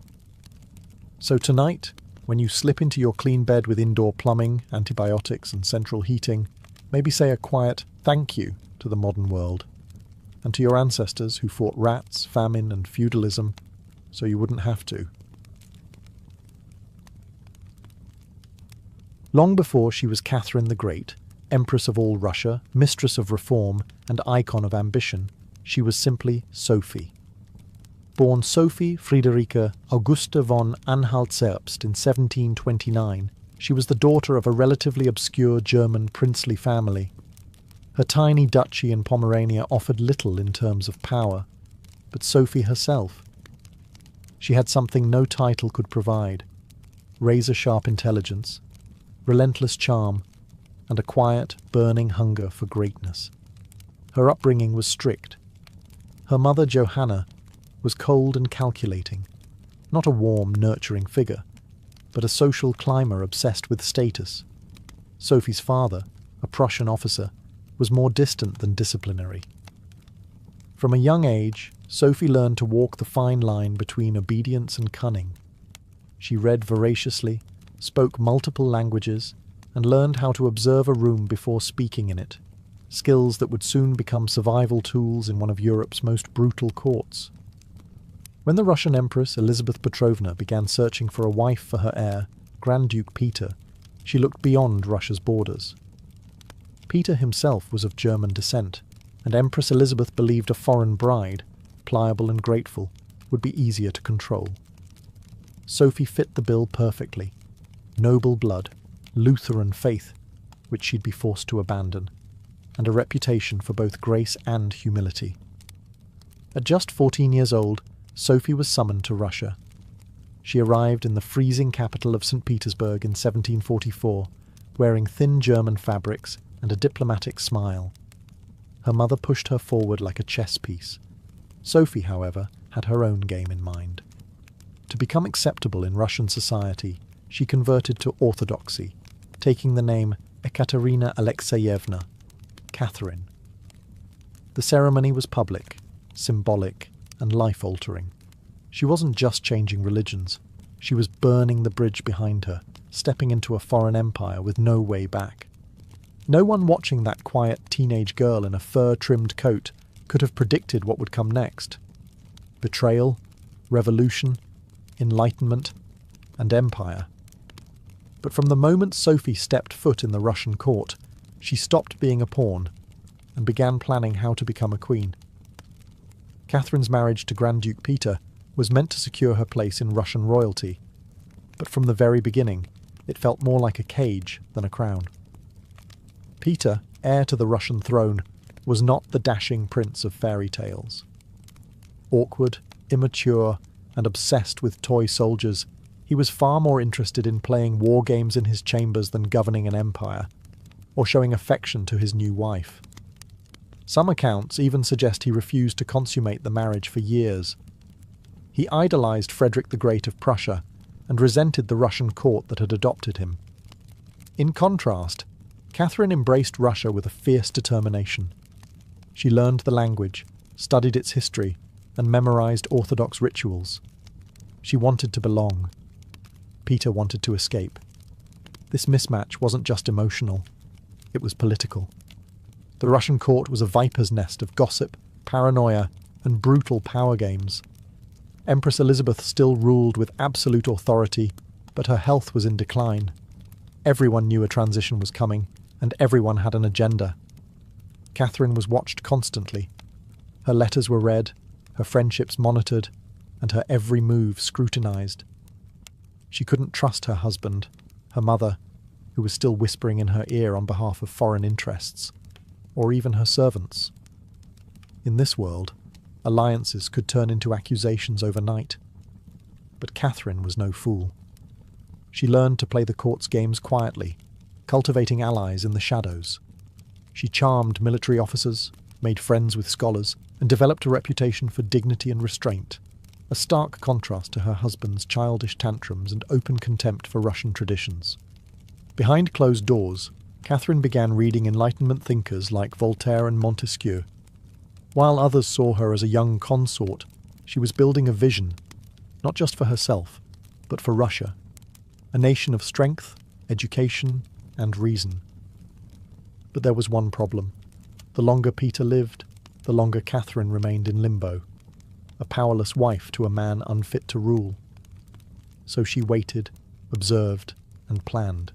So tonight, when you slip into your clean bed with indoor plumbing, antibiotics, and central heating, maybe say a quiet thank you to the modern world, and to your ancestors who fought rats, famine, and feudalism, so you wouldn't have to. Long before she was Catherine the Great, Empress of all Russia, mistress of reform, and icon of ambition, she was simply Sophie. Born Sophie Friederike Augusta von Anhalt-Zerbst in 1729, she was the daughter of a relatively obscure German princely family. Her tiny duchy in Pomerania offered little in terms of power, but Sophie herself. She had something no title could provide: razor-sharp intelligence, relentless charm, and a quiet, burning hunger for greatness. Her upbringing was strict. Her mother, Johanna, was cold and calculating, not a warm, nurturing figure, but a social climber obsessed with status. Sophie's father, a Prussian officer, was more distant than disciplinary. From a young age, Sophie learned to walk the fine line between obedience and cunning. She read voraciously, spoke multiple languages, and learned how to observe a room before speaking in it, skills that would soon become survival tools in one of Europe's most brutal courts. When the Russian Empress Elizabeth Petrovna began searching for a wife for her heir, Grand Duke Peter, she looked beyond Russia's borders. Peter himself was of German descent, and Empress Elizabeth believed a foreign bride, pliable and grateful, would be easier to control. Sophie fit the bill perfectly. Noble blood, Lutheran faith, which she'd be forced to abandon, and a reputation for both grace and humility. At just 14 years old, Sophie was summoned to Russia. She arrived in the freezing capital of St. Petersburg in 1744, wearing thin German fabrics and a diplomatic smile. Her mother pushed her forward like a chess piece. Sophie, however, had her own game in mind. To become acceptable in Russian society, she converted to Orthodoxy, taking the name Ekaterina Alexeyevna, Catherine. The ceremony was public, symbolic, and life-altering. She wasn't just changing religions. She was burning the bridge behind her, stepping into a foreign empire with no way back. No one watching that quiet teenage girl in a fur-trimmed coat could have predicted what would come next. Betrayal, revolution, enlightenment, and empire. But from the moment Sophie stepped foot in the Russian court, she stopped being a pawn and began planning how to become a queen. Catherine's marriage to Grand Duke Peter was meant to secure her place in Russian royalty, but from the very beginning, it felt more like a cage than a crown. Peter, heir to the Russian throne, was not the dashing prince of fairy tales. Awkward, immature, and obsessed with toy soldiers, he was far more interested in playing war games in his chambers than governing an empire, or showing affection to his new wife. Some accounts even suggest he refused to consummate the marriage for years. He idolized Frederick the Great of Prussia and resented the Russian court that had adopted him. In contrast, Catherine embraced Russia with a fierce determination. She learned the language, studied its history, and memorized Orthodox rituals. She wanted to belong. Peter wanted to escape. This mismatch wasn't just emotional, it was political. The Russian court was a viper's nest of gossip, paranoia, and brutal power games. Empress Elizabeth still ruled with absolute authority, but her health was in decline. Everyone knew a transition was coming, and everyone had an agenda. Catherine was watched constantly. Her letters were read, her friendships monitored, and her every move scrutinized. She couldn't trust her husband, her mother, who was still whispering in her ear on behalf of foreign interests, or even her servants. In this world, alliances could turn into accusations overnight. But Catherine was no fool. She learned to play the court's games quietly, cultivating allies in the shadows. She charmed military officers, made friends with scholars, and developed a reputation for dignity and restraint, a stark contrast to her husband's childish tantrums and open contempt for Russian traditions. Behind closed doors, Catherine began reading Enlightenment thinkers like Voltaire and Montesquieu. While others saw her as a young consort, she was building a vision, not just for herself, but for Russia, a nation of strength, education, and reason. But there was one problem. The longer Peter lived, the longer Catherine remained in limbo, a powerless wife to a man unfit to rule. So she waited, observed, and planned.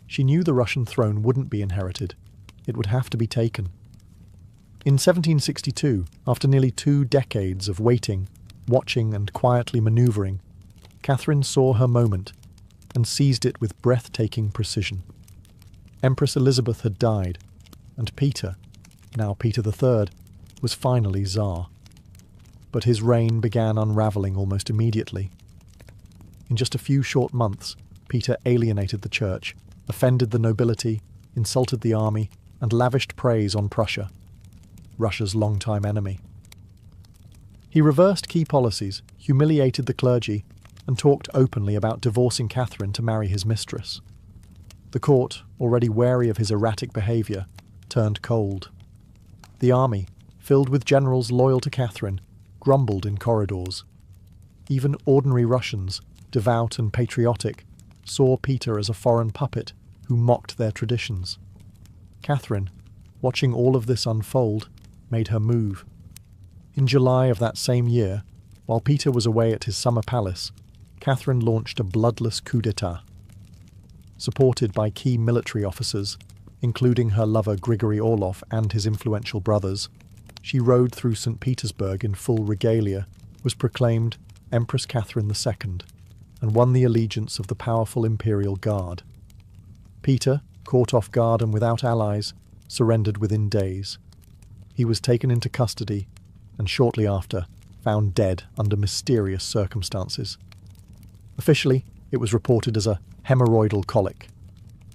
She knew the Russian throne wouldn't be inherited. It would have to be taken. In 1762, after nearly 2 decades of waiting, watching, and quietly manoeuvring, Catherine saw her moment and seized it with breathtaking precision. Empress Elizabeth had died, and Peter, now Peter III, was finally Tsar. But his reign began unravelling almost immediately. In just a few short months, Peter alienated the church, offended the nobility, insulted the army, and lavished praise on Prussia, Russia's longtime enemy. He reversed key policies, humiliated the clergy, and talked openly about divorcing Catherine to marry his mistress. The court, already wary of his erratic behaviour, turned cold. The army, filled with generals loyal to Catherine, grumbled in corridors. Even ordinary Russians, devout and patriotic, saw Peter as a foreign puppet who mocked their traditions. Catherine, watching all of this unfold, made her move. In July of that same year, while Peter was away at his summer palace, Catherine launched a bloodless coup d'etat. Supported by key military officers, including her lover Grigory Orlov and his influential brothers, she rode through St. Petersburg in full regalia, was proclaimed Empress Catherine II, and won the allegiance of the powerful Imperial Guard. Peter, caught off guard and without allies, surrendered within days. He was taken into custody, and shortly after, found dead under mysterious circumstances. Officially, it was reported as a hemorrhoidal colic.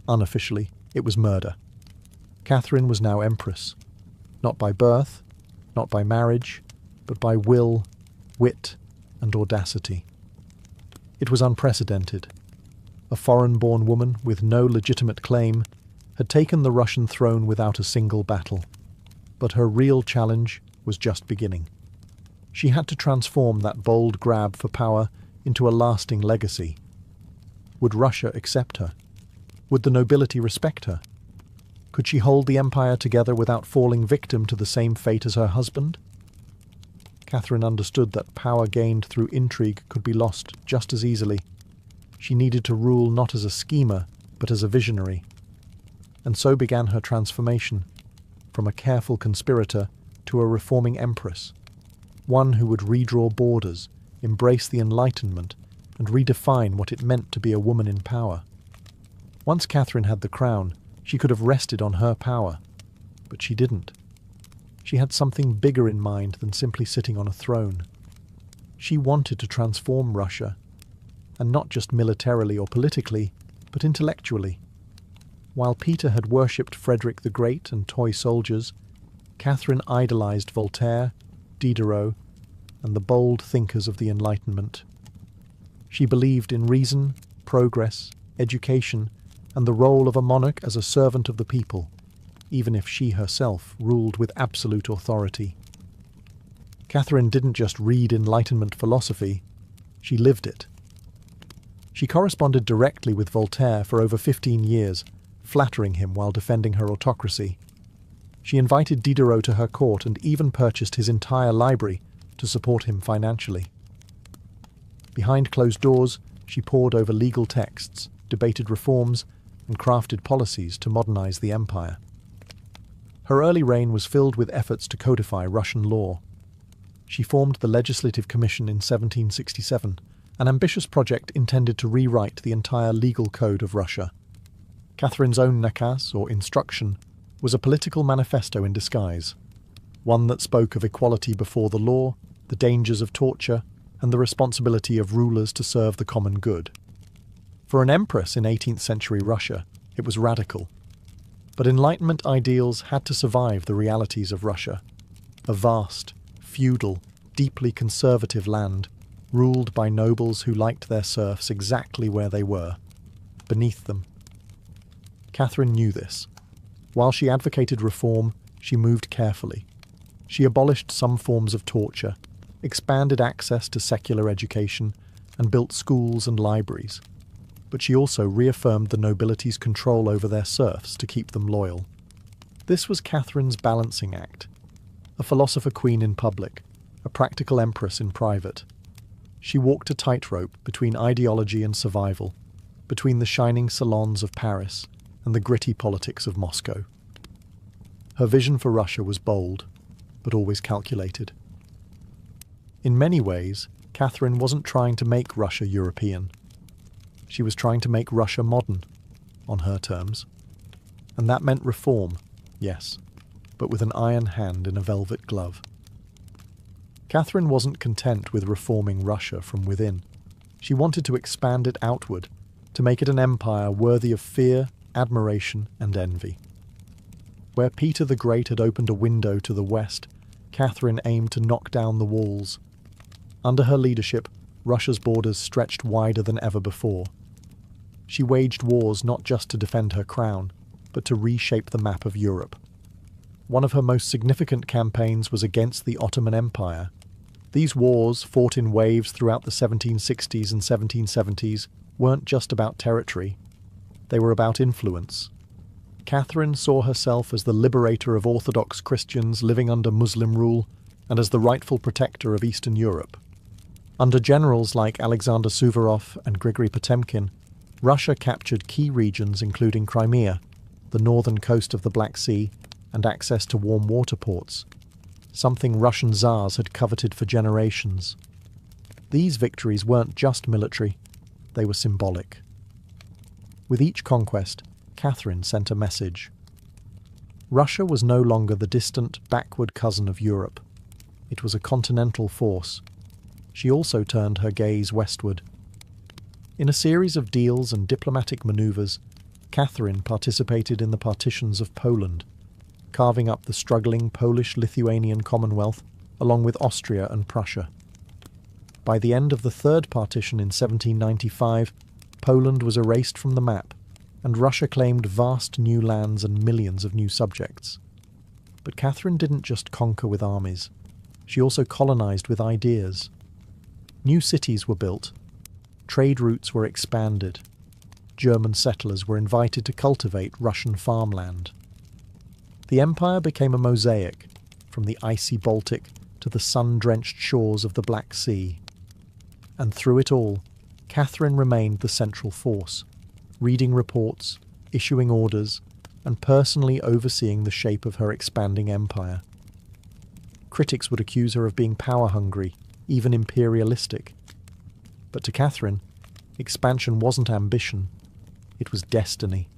Unofficially, it was murder. Catherine was now empress, not by birth, not by marriage, but by will, wit, and audacity. It was unprecedented. A foreign-born woman with no legitimate claim had taken the Russian throne without a single battle. But her real challenge was just beginning. She had to transform that bold grab for power into a lasting legacy. Would Russia accept her? Would the nobility respect her? Could she hold the empire together without falling victim to the same fate as her husband? Catherine understood that power gained through intrigue could be lost just as easily. She needed to rule not as a schemer, but as a visionary. And so began her transformation, from a careful conspirator to a reforming empress, one who would redraw borders, embrace the Enlightenment, and redefine what it meant to be a woman in power. Once Catherine had the crown, she could have rested on her power, but she didn't. She had something bigger in mind than simply sitting on a throne. She wanted to transform Russia, and not just militarily or politically, but intellectually. While Peter had worshipped Frederick the Great and toy soldiers, Catherine idolized Voltaire, Diderot, and the bold thinkers of the Enlightenment. She believed in reason, progress, education, and the role of a monarch as a servant of the people, even if she herself ruled with absolute authority. Catherine didn't just read Enlightenment philosophy, she lived it. She corresponded directly with Voltaire for over 15 years, flattering him while defending her autocracy. She invited Diderot to her court and even purchased his entire library to support him financially. Behind closed doors, she pored over legal texts, debated reforms, and crafted policies to modernize the empire. Her early reign was filled with efforts to codify Russian law. She formed the Legislative Commission in 1767, an ambitious project intended to rewrite the entire legal code of Russia. Catherine's own nakaz, or instruction, was a political manifesto in disguise, one that spoke of equality before the law, the dangers of torture, and the responsibility of rulers to serve the common good. For an empress in 18th century Russia, it was radical. But Enlightenment ideals had to survive the realities of Russia, a vast, feudal, deeply conservative land, ruled by nobles who liked their serfs exactly where they were, beneath them. Catherine knew this. While she advocated reform, she moved carefully. She abolished some forms of torture, expanded access to secular education, and built schools and libraries. But she also reaffirmed the nobility's control over their serfs to keep them loyal. This was Catherine's balancing act, a philosopher queen in public, a practical empress in private. She walked a tightrope between ideology and survival, between the shining salons of Paris and the gritty politics of Moscow. Her vision for Russia was bold, but always calculated. In many ways, Catherine wasn't trying to make Russia European. She was trying to make Russia modern, on her terms. And that meant reform, yes, but with an iron hand in a velvet glove. Catherine wasn't content with reforming Russia from within. She wanted to expand it outward, to make it an empire worthy of fear, admiration, and envy. Where Peter the Great had opened a window to the west, Catherine aimed to knock down the walls. Under her leadership, Russia's borders stretched wider than ever before. She waged wars not just to defend her crown, but to reshape the map of Europe. One of her most significant campaigns was against the Ottoman Empire. These wars, fought in waves throughout the 1760s and 1770s, weren't just about territory. They were about influence. Catherine saw herself as the liberator of Orthodox Christians living under Muslim rule and as the rightful protector of Eastern Europe. Under generals like Alexander Suvorov and Grigory Potemkin, Russia captured key regions including Crimea, the northern coast of the Black Sea, and access to warm water ports, something Russian Tsars had coveted for generations. These victories weren't just military, they were symbolic. With each conquest, Catherine sent a message. Russia was no longer the distant, backward cousin of Europe. It was a continental force. She also turned her gaze westward. In a series of deals and diplomatic maneuvers, Catherine participated in the partitions of Poland, carving up the struggling Polish-Lithuanian Commonwealth along with Austria and Prussia. By the end of the Third Partition in 1795, Poland was erased from the map, and Russia claimed vast new lands and millions of new subjects. But Catherine didn't just conquer with armies. She also colonized with ideas. New cities were built. Trade routes were expanded. German settlers were invited to cultivate Russian farmland. The empire became a mosaic, from the icy Baltic to the sun-drenched shores of the Black Sea. And through it all, Catherine remained the central force, reading reports, issuing orders, and personally overseeing the shape of her expanding empire. Critics would accuse her of being power-hungry, even imperialistic. But to Catherine, expansion wasn't ambition, it was destiny.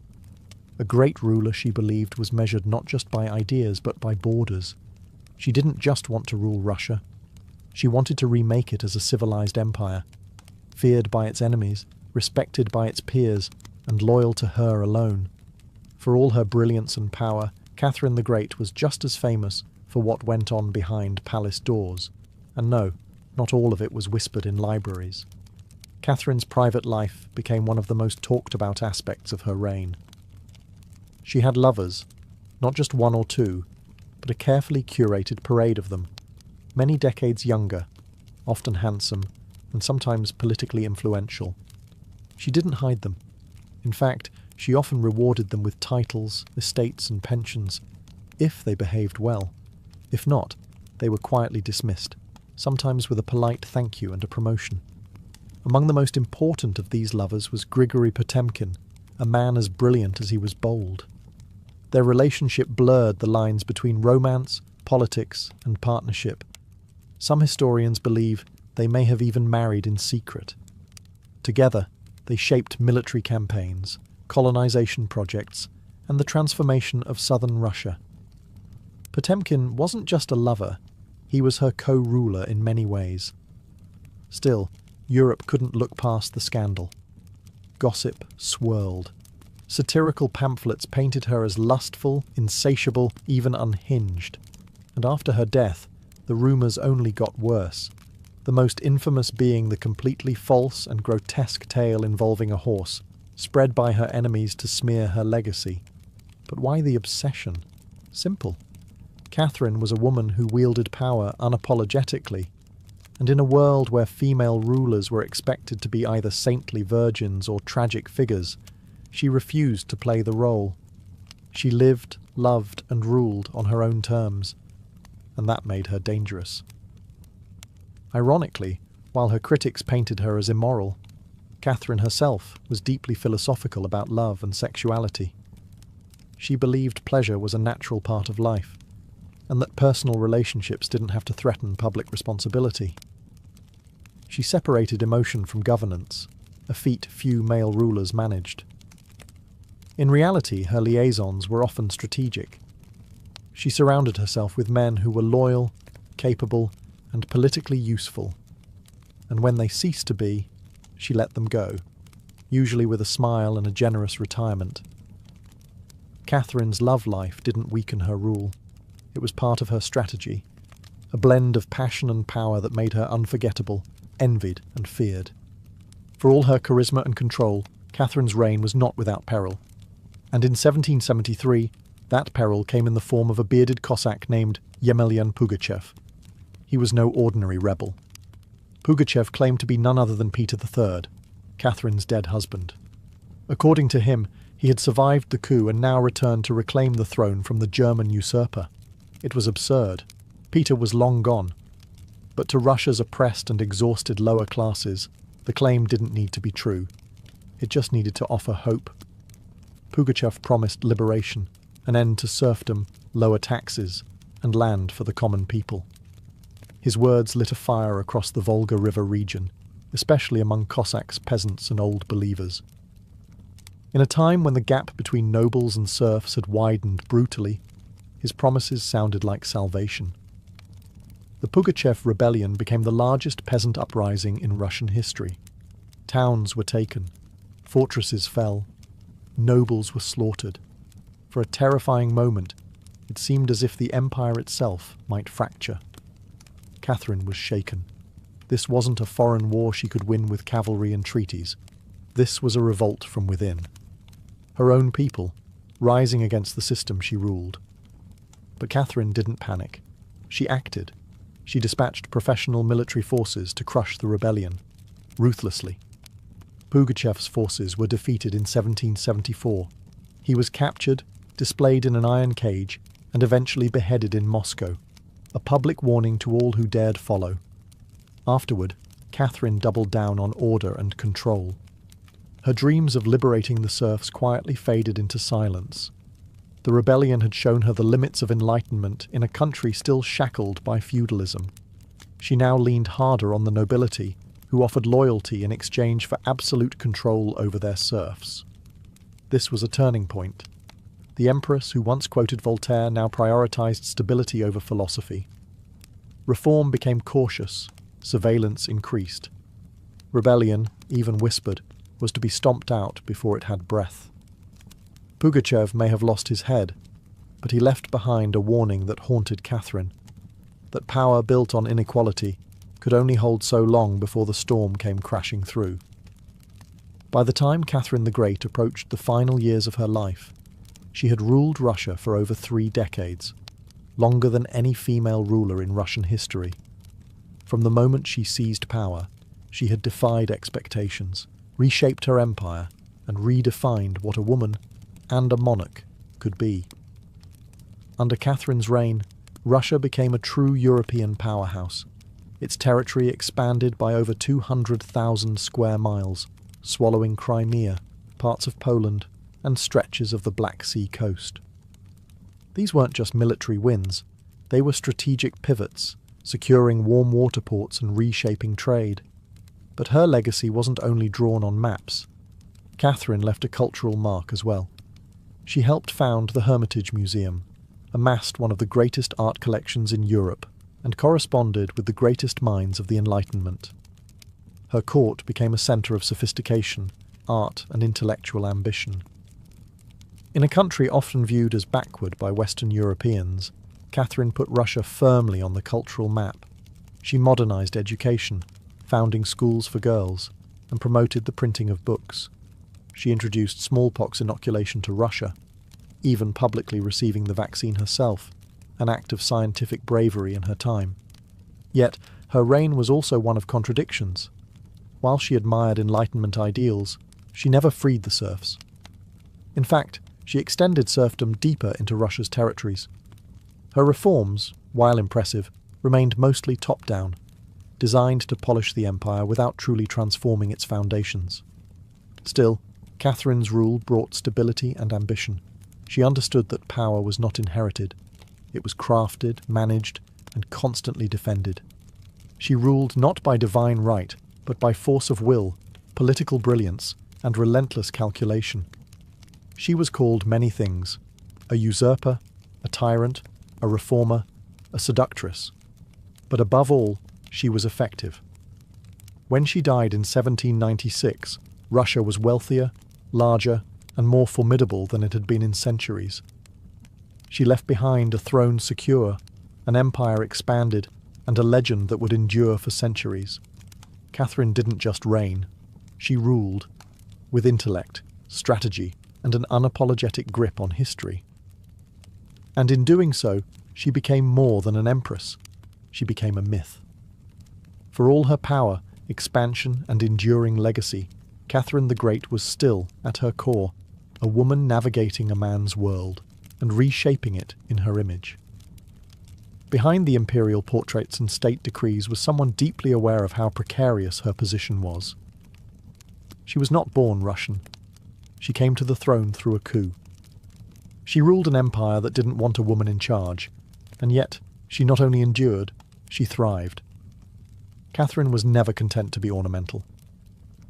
A great ruler, she believed, was measured not just by ideas but by borders. She didn't just want to rule Russia. She wanted to remake it as a civilized empire, feared by its enemies, respected by its peers, and loyal to her alone. For all her brilliance and power, Catherine the Great was just as famous for what went on behind palace doors. And no, not all of it was whispered in libraries. Catherine's private life became one of the most talked about aspects of her reign. She had lovers, not just one or two, but a carefully curated parade of them, many decades younger, often handsome, and sometimes politically influential. She didn't hide them. In fact, she often rewarded them with titles, estates, and pensions, if they behaved well. If not, they were quietly dismissed, sometimes with a polite thank you and a promotion. Among the most important of these lovers was Grigory Potemkin, a man as brilliant as he was bold. Their relationship blurred the lines between romance, politics, and partnership. Some historians believe they may have even married in secret. Together, they shaped military campaigns, colonization projects, and the transformation of southern Russia. Potemkin wasn't just a lover, he was her co-ruler in many ways. Still, Europe couldn't look past the scandal. Gossip swirled. Satirical pamphlets painted her as lustful, insatiable, even unhinged. And after her death, the rumours only got worse, the most infamous being the completely false and grotesque tale involving a horse, spread by her enemies to smear her legacy. But why the obsession? Simple. Catherine was a woman who wielded power unapologetically, and in a world where female rulers were expected to be either saintly virgins or tragic figures, she refused to play the role. She lived, loved, and ruled on her own terms, and that made her dangerous. Ironically, while her critics painted her as immoral, Catherine herself was deeply philosophical about love and sexuality. She believed pleasure was a natural part of life, and that personal relationships didn't have to threaten public responsibility. She separated emotion from governance, a feat few male rulers managed. In reality, her liaisons were often strategic. She surrounded herself with men who were loyal, capable, and politically useful. And when they ceased to be, she let them go, usually with a smile and a generous retirement. Catherine's love life didn't weaken her rule. It was part of her strategy, a blend of passion and power that made her unforgettable, envied and feared. For all her charisma and control, Catherine's reign was not without peril. And in 1773, that peril came in the form of a bearded Cossack named Yemelyan Pugachev. He was no ordinary rebel. Pugachev claimed to be none other than Peter III, Catherine's dead husband. According to him, he had survived the coup and now returned to reclaim the throne from the German usurper. It was absurd. Peter was long gone. But to Russia's oppressed and exhausted lower classes, the claim didn't need to be true. It just needed to offer hope. Pugachev promised liberation, an end to serfdom, lower taxes, and land for the common people. His words lit a fire across the Volga River region, especially among Cossacks, peasants, and old believers. In a time when the gap between nobles and serfs had widened brutally, his promises sounded like salvation. The Pugachev rebellion became the largest peasant uprising in Russian history. Towns were taken, fortresses fell, Nobles were slaughtered. For a terrifying moment, it seemed as if the empire itself might fracture. Catherine was shaken. This wasn't a foreign war she could win with cavalry and treaties. This was a revolt from within. Her own people, rising against the system she ruled. But Catherine didn't panic. She acted. She dispatched professional military forces to crush the rebellion, ruthlessly. Pugachev's forces were defeated in 1774. He was captured, displayed in an iron cage, and eventually beheaded in Moscow, a public warning to all who dared follow. Afterward, Catherine doubled down on order and control. Her dreams of liberating the serfs quietly faded into silence. The rebellion had shown her the limits of enlightenment in a country still shackled by feudalism. She now leaned harder on the nobility, who offered loyalty in exchange for absolute control over their serfs. This was a turning point. The empress who once quoted Voltaire now prioritized stability over philosophy. Reform became cautious, surveillance increased. Rebellion, even whispered, was to be stomped out before it had breath. Pugachev may have lost his head, but he left behind a warning that haunted Catherine, that power built on inequality could only hold so long before the storm came crashing through. By the time Catherine the Great approached the final years of her life, she had ruled Russia for over 3 decades, longer than any female ruler in Russian history. From the moment she seized power, she had defied expectations, reshaped her empire, and redefined what a woman and a monarch could be. Under Catherine's reign, Russia became a true European powerhouse. Its territory expanded by over 200,000 square miles, swallowing Crimea, parts of Poland, and stretches of the Black Sea coast. These weren't just military wins, they were strategic pivots, securing warm water ports and reshaping trade. But her legacy wasn't only drawn on maps. Catherine left a cultural mark as well. She helped found the Hermitage Museum, amassed one of the greatest art collections in Europe, and corresponded with the greatest minds of the Enlightenment. Her court became a centre of sophistication, art, and intellectual ambition. In a country often viewed as backward by Western Europeans, Catherine put Russia firmly on the cultural map. She modernised education, founding schools for girls, and promoted the printing of books. She introduced smallpox inoculation to Russia, even publicly receiving the vaccine herself, an act of scientific bravery in her time. Yet, her reign was also one of contradictions. While she admired Enlightenment ideals, she never freed the serfs. In fact, she extended serfdom deeper into Russia's territories. Her reforms, while impressive, remained mostly top-down, designed to polish the empire without truly transforming its foundations. Still, Catherine's rule brought stability and ambition. She understood that power was not inherited. It was crafted, managed, and constantly defended. She ruled not by divine right, but by force of will, political brilliance, and relentless calculation. She was called many things: a usurper, a tyrant, a reformer, a seductress. But above all, she was effective. When she died in 1796, Russia was wealthier, larger, and more formidable than it had been in centuries. She left behind a throne secure, an empire expanded, and a legend that would endure for centuries. Catherine didn't just reign, she ruled, with intellect, strategy, and an unapologetic grip on history. And in doing so, she became more than an empress. She became a myth. For all her power, expansion, and enduring legacy, Catherine the Great was still, at her core, a woman navigating a man's world and reshaping it in her image. Behind the imperial portraits and state decrees was someone deeply aware of how precarious her position was. She was not born Russian. She came to the throne through a coup. She ruled an empire that didn't want a woman in charge, and yet she not only endured, she thrived. Catherine was never content to be ornamental.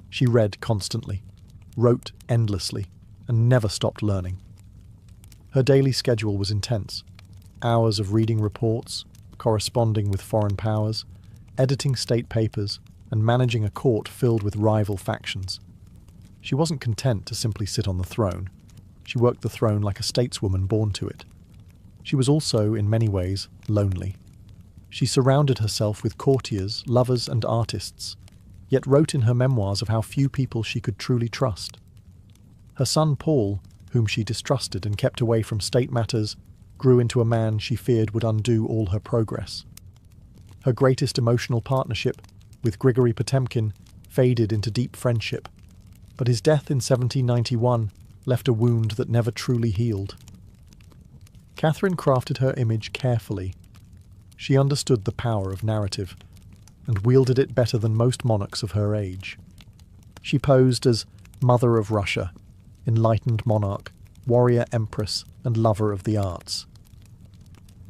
She read constantly, wrote endlessly, and never stopped learning. Her daily schedule was intense. Hours of reading reports, corresponding with foreign powers, editing state papers, and managing a court filled with rival factions. She wasn't content to simply sit on the throne. She worked the throne like a stateswoman born to it. She was also, in many ways, lonely. She surrounded herself with courtiers, lovers, and artists, yet wrote in her memoirs of how few people she could truly trust. Her son Paul, whom she distrusted and kept away from state matters, grew into a man she feared would undo all her progress. Her greatest emotional partnership, with Grigory Potemkin, faded into deep friendship, but his death in 1791 left a wound that never truly healed. Catherine crafted her image carefully. She understood the power of narrative, and wielded it better than most monarchs of her age. She posed as Mother of Russia, enlightened monarch, warrior empress, and lover of the arts.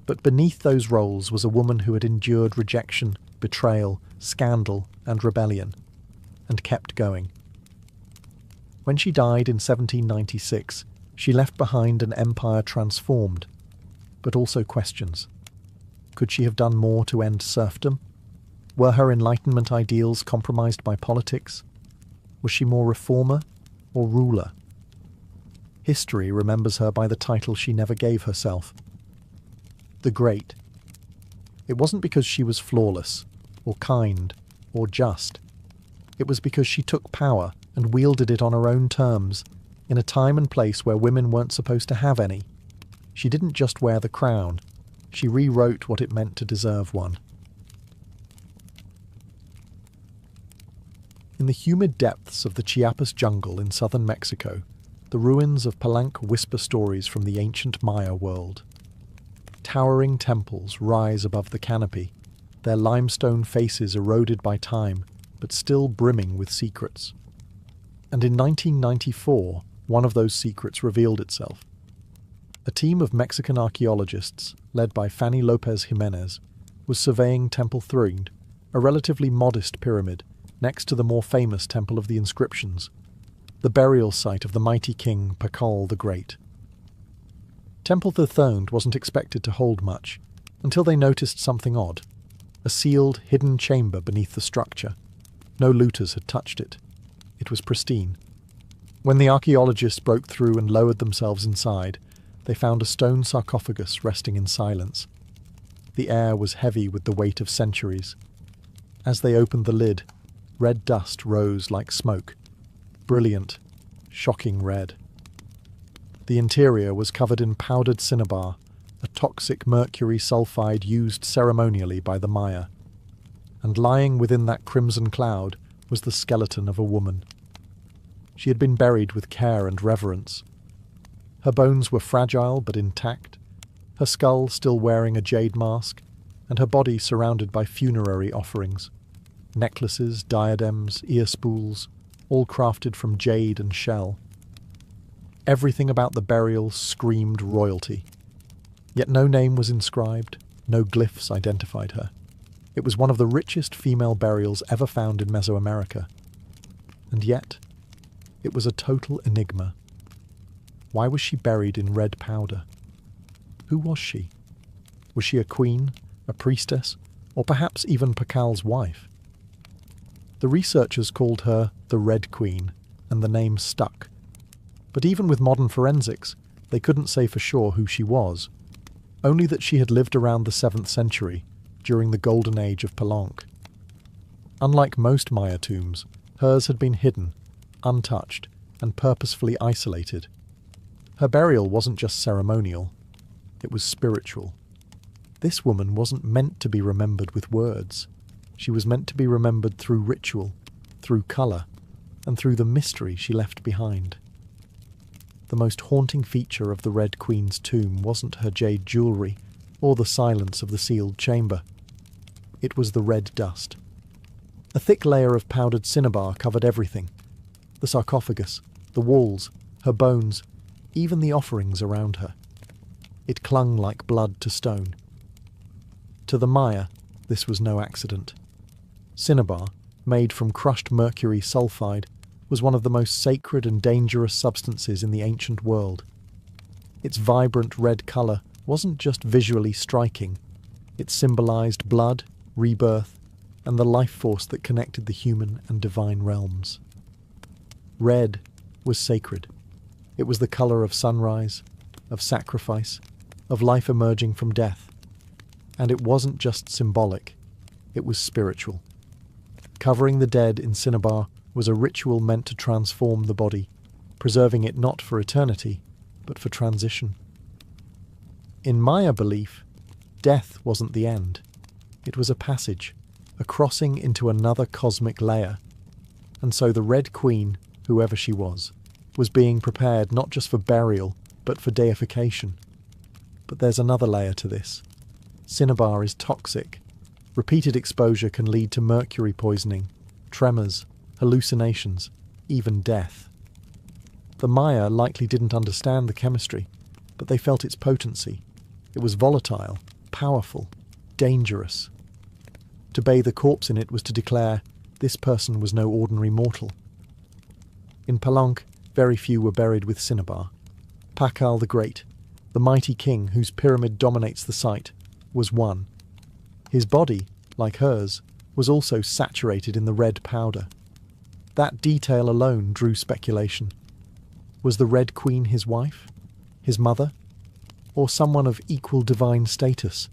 But beneath those roles was a woman who had endured rejection, betrayal, scandal, and rebellion, and kept going. When she died in 1796, she left behind an empire transformed, but also questions. Could she have done more to end serfdom? Were her Enlightenment ideals compromised by politics? Was she more reformer or ruler? History remembers her by the title she never gave herself, the Great. It wasn't because she was flawless, or kind, or just. It was because she took power and wielded it on her own terms, in a time and place where women weren't supposed to have any. She didn't just wear the crown, she rewrote what it meant to deserve one. In the humid depths of the Chiapas jungle in southern Mexico, the ruins of Palenque whisper stories from the ancient Maya world. Towering temples rise above the canopy, their limestone faces eroded by time, but still brimming with secrets. And in 1994, one of those secrets revealed itself. A team of Mexican archaeologists, led by Fanny Lopez Jimenez, was surveying Temple Three, a relatively modest pyramid, next to the more famous Temple of the Inscriptions, the burial site of the mighty king Pakal the Great. Temple III wasn't expected to hold much, until they noticed something odd, a sealed, hidden chamber beneath the structure. No looters had touched it. It was pristine. When the archaeologists broke through and lowered themselves inside, they found a stone sarcophagus resting in silence. The air was heavy with the weight of centuries. As they opened the lid, red dust rose like smoke. Brilliant, shocking red. The interior was covered in powdered cinnabar, a toxic mercury sulfide used ceremonially by the Maya. And lying within that crimson cloud was the skeleton of a woman. She had been buried with care and reverence. Her bones were fragile but intact, her skull still wearing a jade mask, and her body surrounded by funerary offerings. Necklaces, diadems, ear spools, all crafted from jade and shell. Everything about the burial screamed royalty. Yet no name was inscribed, no glyphs identified her. It was one of the richest female burials ever found in Mesoamerica. And yet, it was a total enigma. Why was she buried in red powder? Who was she? Was she a queen, a priestess, or perhaps even Pakal's wife? The researchers called her the Red Queen, and the name stuck. But even with modern forensics, they couldn't say for sure who she was, only that she had lived around the 7th century, during the golden age of Palenque. Unlike most Maya tombs, hers had been hidden, untouched, and purposefully isolated. Her burial wasn't just ceremonial, it was spiritual. This woman wasn't meant to be remembered with words. She was meant to be remembered through ritual, through colour, and through the mystery she left behind. The most haunting feature of the Red Queen's tomb wasn't her jade jewellery, or the silence of the sealed chamber. It was the red dust. A thick layer of powdered cinnabar covered everything. The sarcophagus, the walls, her bones, even the offerings around her. It clung like blood to stone. To the Maya, this was no accident. Cinnabar, made from crushed mercury sulfide, was one of the most sacred and dangerous substances in the ancient world. Its vibrant red colour wasn't just visually striking, it symbolised blood, rebirth, and the life force that connected the human and divine realms. Red was sacred. It was the colour of sunrise, of sacrifice, of life emerging from death. And it wasn't just symbolic, it was spiritual. Covering the dead in cinnabar was a ritual meant to transform the body, preserving it not for eternity, but for transition. In Maya belief, death wasn't the end. It was a passage, a crossing into another cosmic layer. And so the Red Queen, whoever she was being prepared not just for burial, but for deification. But there's another layer to this. Cinnabar is toxic. Repeated exposure can lead to mercury poisoning, tremors, hallucinations, even death. The Maya likely didn't understand the chemistry, but they felt its potency. It was volatile, powerful, dangerous. To bathe a corpse in it was to declare this person was no ordinary mortal. In Palenque, very few were buried with cinnabar. Pakal the Great, the mighty king whose pyramid dominates the site, was one. His body, like hers, was also saturated in the red powder. That detail alone drew speculation. Was the Red Queen his wife? His mother? Or someone of equal divine status?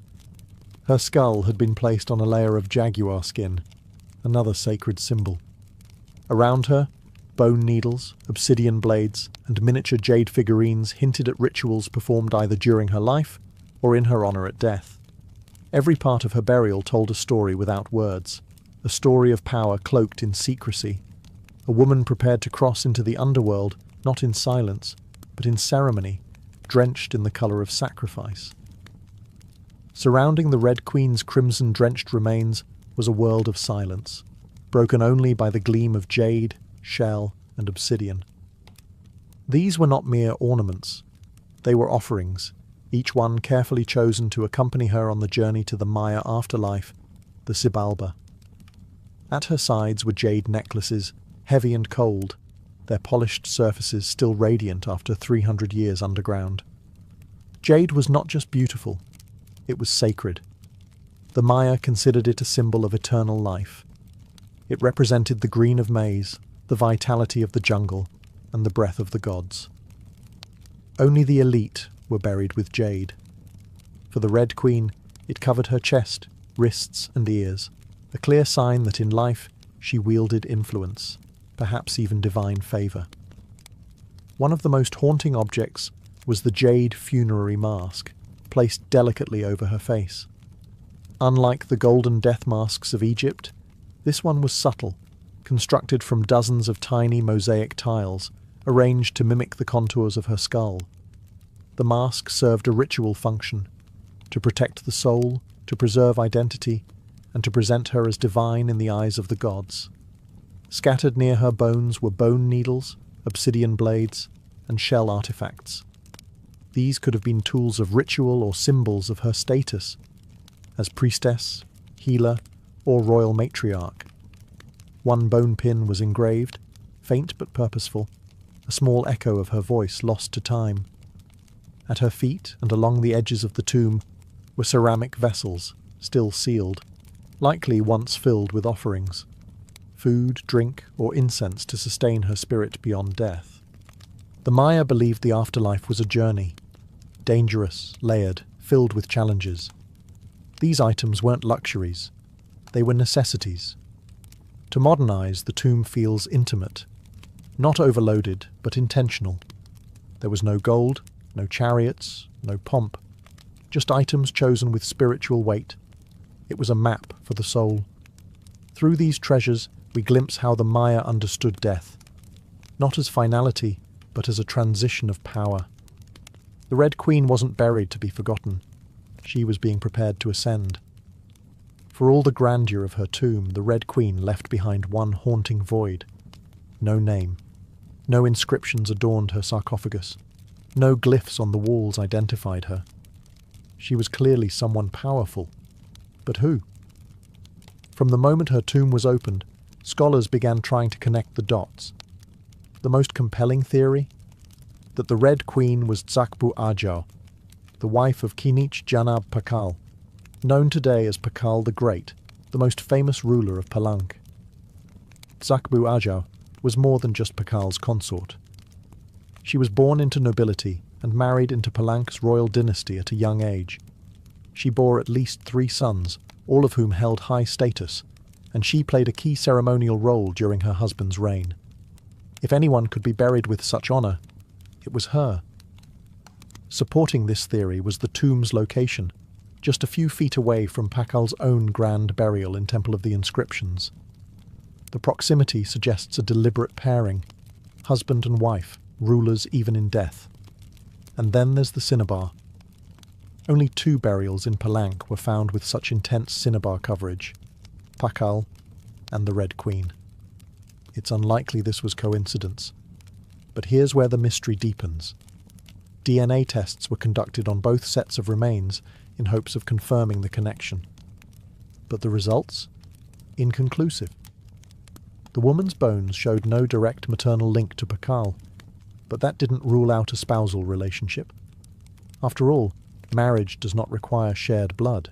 Her skull had been placed on a layer of jaguar skin, another sacred symbol. Around her, bone needles, obsidian blades, and miniature jade figurines hinted at rituals performed either during her life or in her honour at death. Every part of her burial told a story without words, a story of power cloaked in secrecy, a woman prepared to cross into the underworld, not in silence, but in ceremony, drenched in the colour of sacrifice. Surrounding the Red Queen's crimson-drenched remains was a world of silence, broken only by the gleam of jade, shell, and obsidian. These were not mere ornaments. They were offerings, each one carefully chosen to accompany her on the journey to the Maya afterlife, the Xibalba. At her sides were jade necklaces, heavy and cold, their polished surfaces still radiant after 300 years underground. Jade was not just beautiful, it was sacred. The Maya considered it a symbol of eternal life. It represented the green of maize, the vitality of the jungle, and the breath of the gods. Only the elite were buried with jade. For the Red Queen, it covered her chest, wrists, and ears, a clear sign that in life she wielded influence, perhaps even divine favour. One of the most haunting objects was the jade funerary mask, placed delicately over her face. Unlike the golden death masks of Egypt, this one was subtle, constructed from dozens of tiny mosaic tiles, arranged to mimic the contours of her skull. The mask served a ritual function, to protect the soul, to preserve identity, and to present her as divine in the eyes of the gods. Scattered near her bones were bone needles, obsidian blades, and shell artifacts. These could have been tools of ritual or symbols of her status, as priestess, healer, or royal matriarch. One bone pin was engraved, faint but purposeful, a small echo of her voice lost to time. At her feet and along the edges of the tomb were ceramic vessels, still sealed, likely once filled with offerings. Food, drink, or incense to sustain her spirit beyond death. The Maya believed the afterlife was a journey, dangerous, layered, filled with challenges. These items weren't luxuries, they were necessities. To modernize, the tomb feels intimate, not overloaded, but intentional. There was no gold, no chariots, no pomp, just items chosen with spiritual weight. It was a map for the soul. Through these treasures, we glimpse how the Maya understood death, not as finality, but as a transition of power. The Red Queen wasn't buried to be forgotten. She was being prepared to ascend. For all the grandeur of her tomb, the Red Queen left behind one haunting void. No name. No inscriptions adorned her sarcophagus. No glyphs on the walls identified her. She was clearly someone powerful. But who? From the moment her tomb was opened, scholars began trying to connect the dots. The most compelling theory? That the Red Queen was Zakbu Ajau, the wife of Kinich Janab Pakal, known today as Pakal the Great, the most famous ruler of Palenque. Zakbu Ajau was more than just Pakal's consort. She was born into nobility and married into Palank's royal dynasty at a young age. She bore at least 3 sons, all of whom held high status, and she played a key ceremonial role during her husband's reign. If anyone could be buried with such honour, it was her. Supporting this theory was the tomb's location, just a few feet away from Pakal's own grand burial in Temple of the Inscriptions. The proximity suggests a deliberate pairing, husband and wife, rulers even in death. And then there's the cinnabar. Only 2 burials in Palank were found with such intense cinnabar coverage, Pakal and the Red Queen. It's unlikely this was coincidence. But here's where the mystery deepens. DNA tests were conducted on both sets of remains in hopes of confirming the connection. But the results? Inconclusive. The woman's bones showed no direct maternal link to Pakal, but that didn't rule out a spousal relationship. After all, marriage does not require shared blood.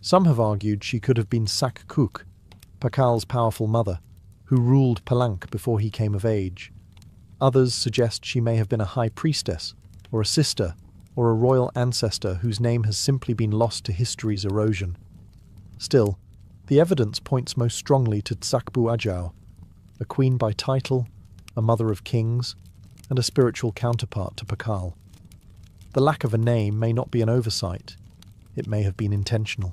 Some have argued she could have been Sakkuk, Pakal's powerful mother, who ruled Palank before he came of age. Others suggest she may have been a high priestess, or a sister, or a royal ancestor whose name has simply been lost to history's erosion. Still, the evidence points most strongly to Tsakbu Ajau, a queen by title, a mother of kings, and a spiritual counterpart to Pakal. The lack of a name may not be an oversight. It may have been intentional.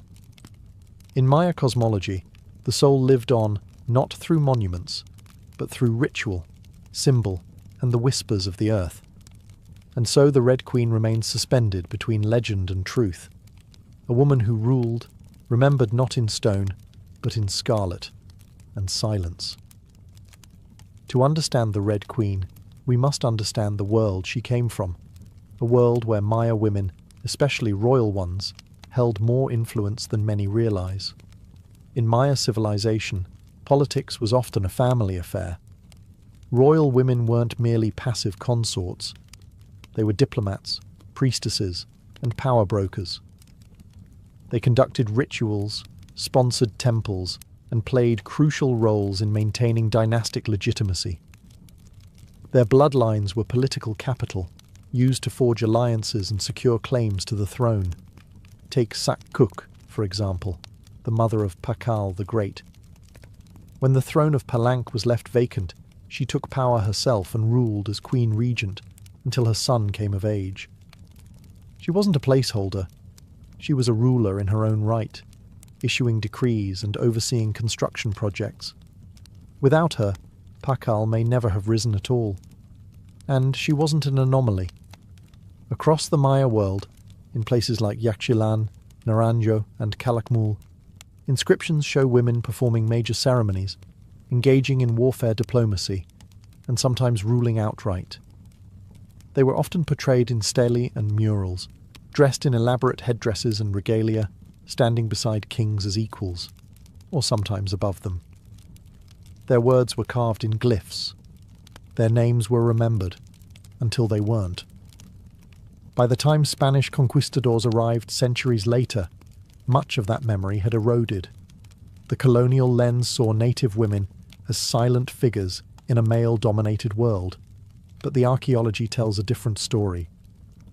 In Maya cosmology, the soul lived on not through monuments, but through ritual, symbol, and the whispers of the earth. And so the Red Queen remains suspended between legend and truth, a woman who ruled, remembered not in stone, but in scarlet and silence. To understand the Red Queen, we must understand the world she came from, a world where Maya women, especially royal ones, held more influence than many realize. In Maya civilization, politics was often a family affair. Royal women weren't merely passive consorts. They were diplomats, priestesses, and power brokers. They conducted rituals, sponsored temples, and played crucial roles in maintaining dynastic legitimacy. Their bloodlines were political capital, used to forge alliances and secure claims to the throne. Take Sakkuk, for example, the mother of Pakal the Great. When the throne of Palank was left vacant, she took power herself and ruled as queen regent until her son came of age. She wasn't a placeholder. She was a ruler in her own right, issuing decrees and overseeing construction projects. Without her, Pakal may never have risen at all. And she wasn't an anomaly. Across the Maya world, in places like Yaxchilan, Naranjo, and Calakmul, inscriptions show women performing major ceremonies, engaging in warfare diplomacy, and sometimes ruling outright. They were often portrayed in stelae and murals, dressed in elaborate headdresses and regalia, standing beside kings as equals, or sometimes above them. Their words were carved in glyphs. Their names were remembered, until they weren't. By the time Spanish conquistadors arrived centuries later, much of that memory had eroded. The colonial lens saw native women as silent figures in a male-dominated world, but the archaeology tells a different story,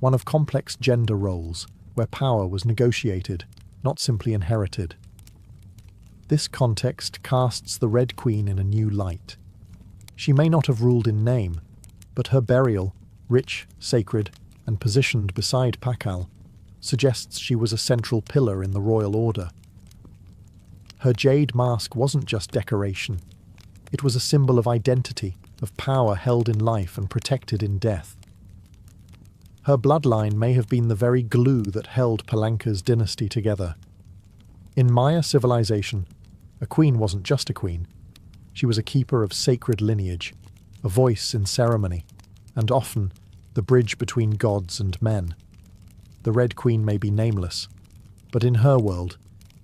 one of complex gender roles, where power was negotiated, not simply inherited. This context casts the Red Queen in a new light. She may not have ruled in name, but her burial, rich, sacred, and positioned beside Pakal, suggests she was a central pillar in the royal order. Her jade mask wasn't just decoration. It was a symbol of identity, of power held in life and protected in death. Her bloodline may have been the very glue that held Palanka's dynasty together. In Maya civilization, a queen wasn't just a queen. She was a keeper of sacred lineage, a voice in ceremony, and often the bridge between gods and men. The Red Queen may be nameless, but in her world,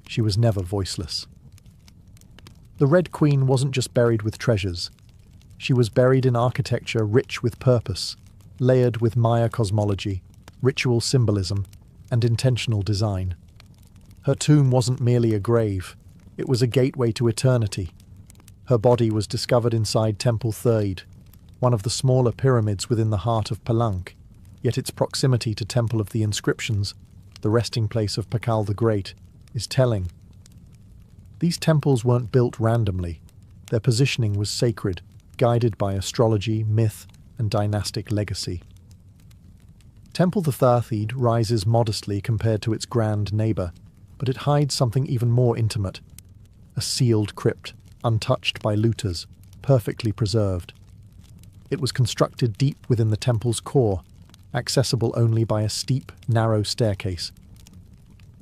she was never voiceless. The Red Queen wasn't just buried with treasures. She was buried in architecture rich with purpose, layered with Maya cosmology, ritual symbolism, and intentional design. Her tomb wasn't merely a grave, it was a gateway to eternity. Her body was discovered inside Temple Third, one of the smaller pyramids within the heart of Palenque, yet its proximity to Temple of the Inscriptions, the resting place of Pakal the Great, is telling. These temples weren't built randomly. Their positioning was sacred, guided by astrology, myth, and dynastic legacy. Temple the Thirthiid rises modestly compared to its grand neighbour, but it hides something even more intimate. A sealed crypt, untouched by looters, perfectly preserved. It was constructed deep within the temple's core, accessible only by a steep, narrow staircase.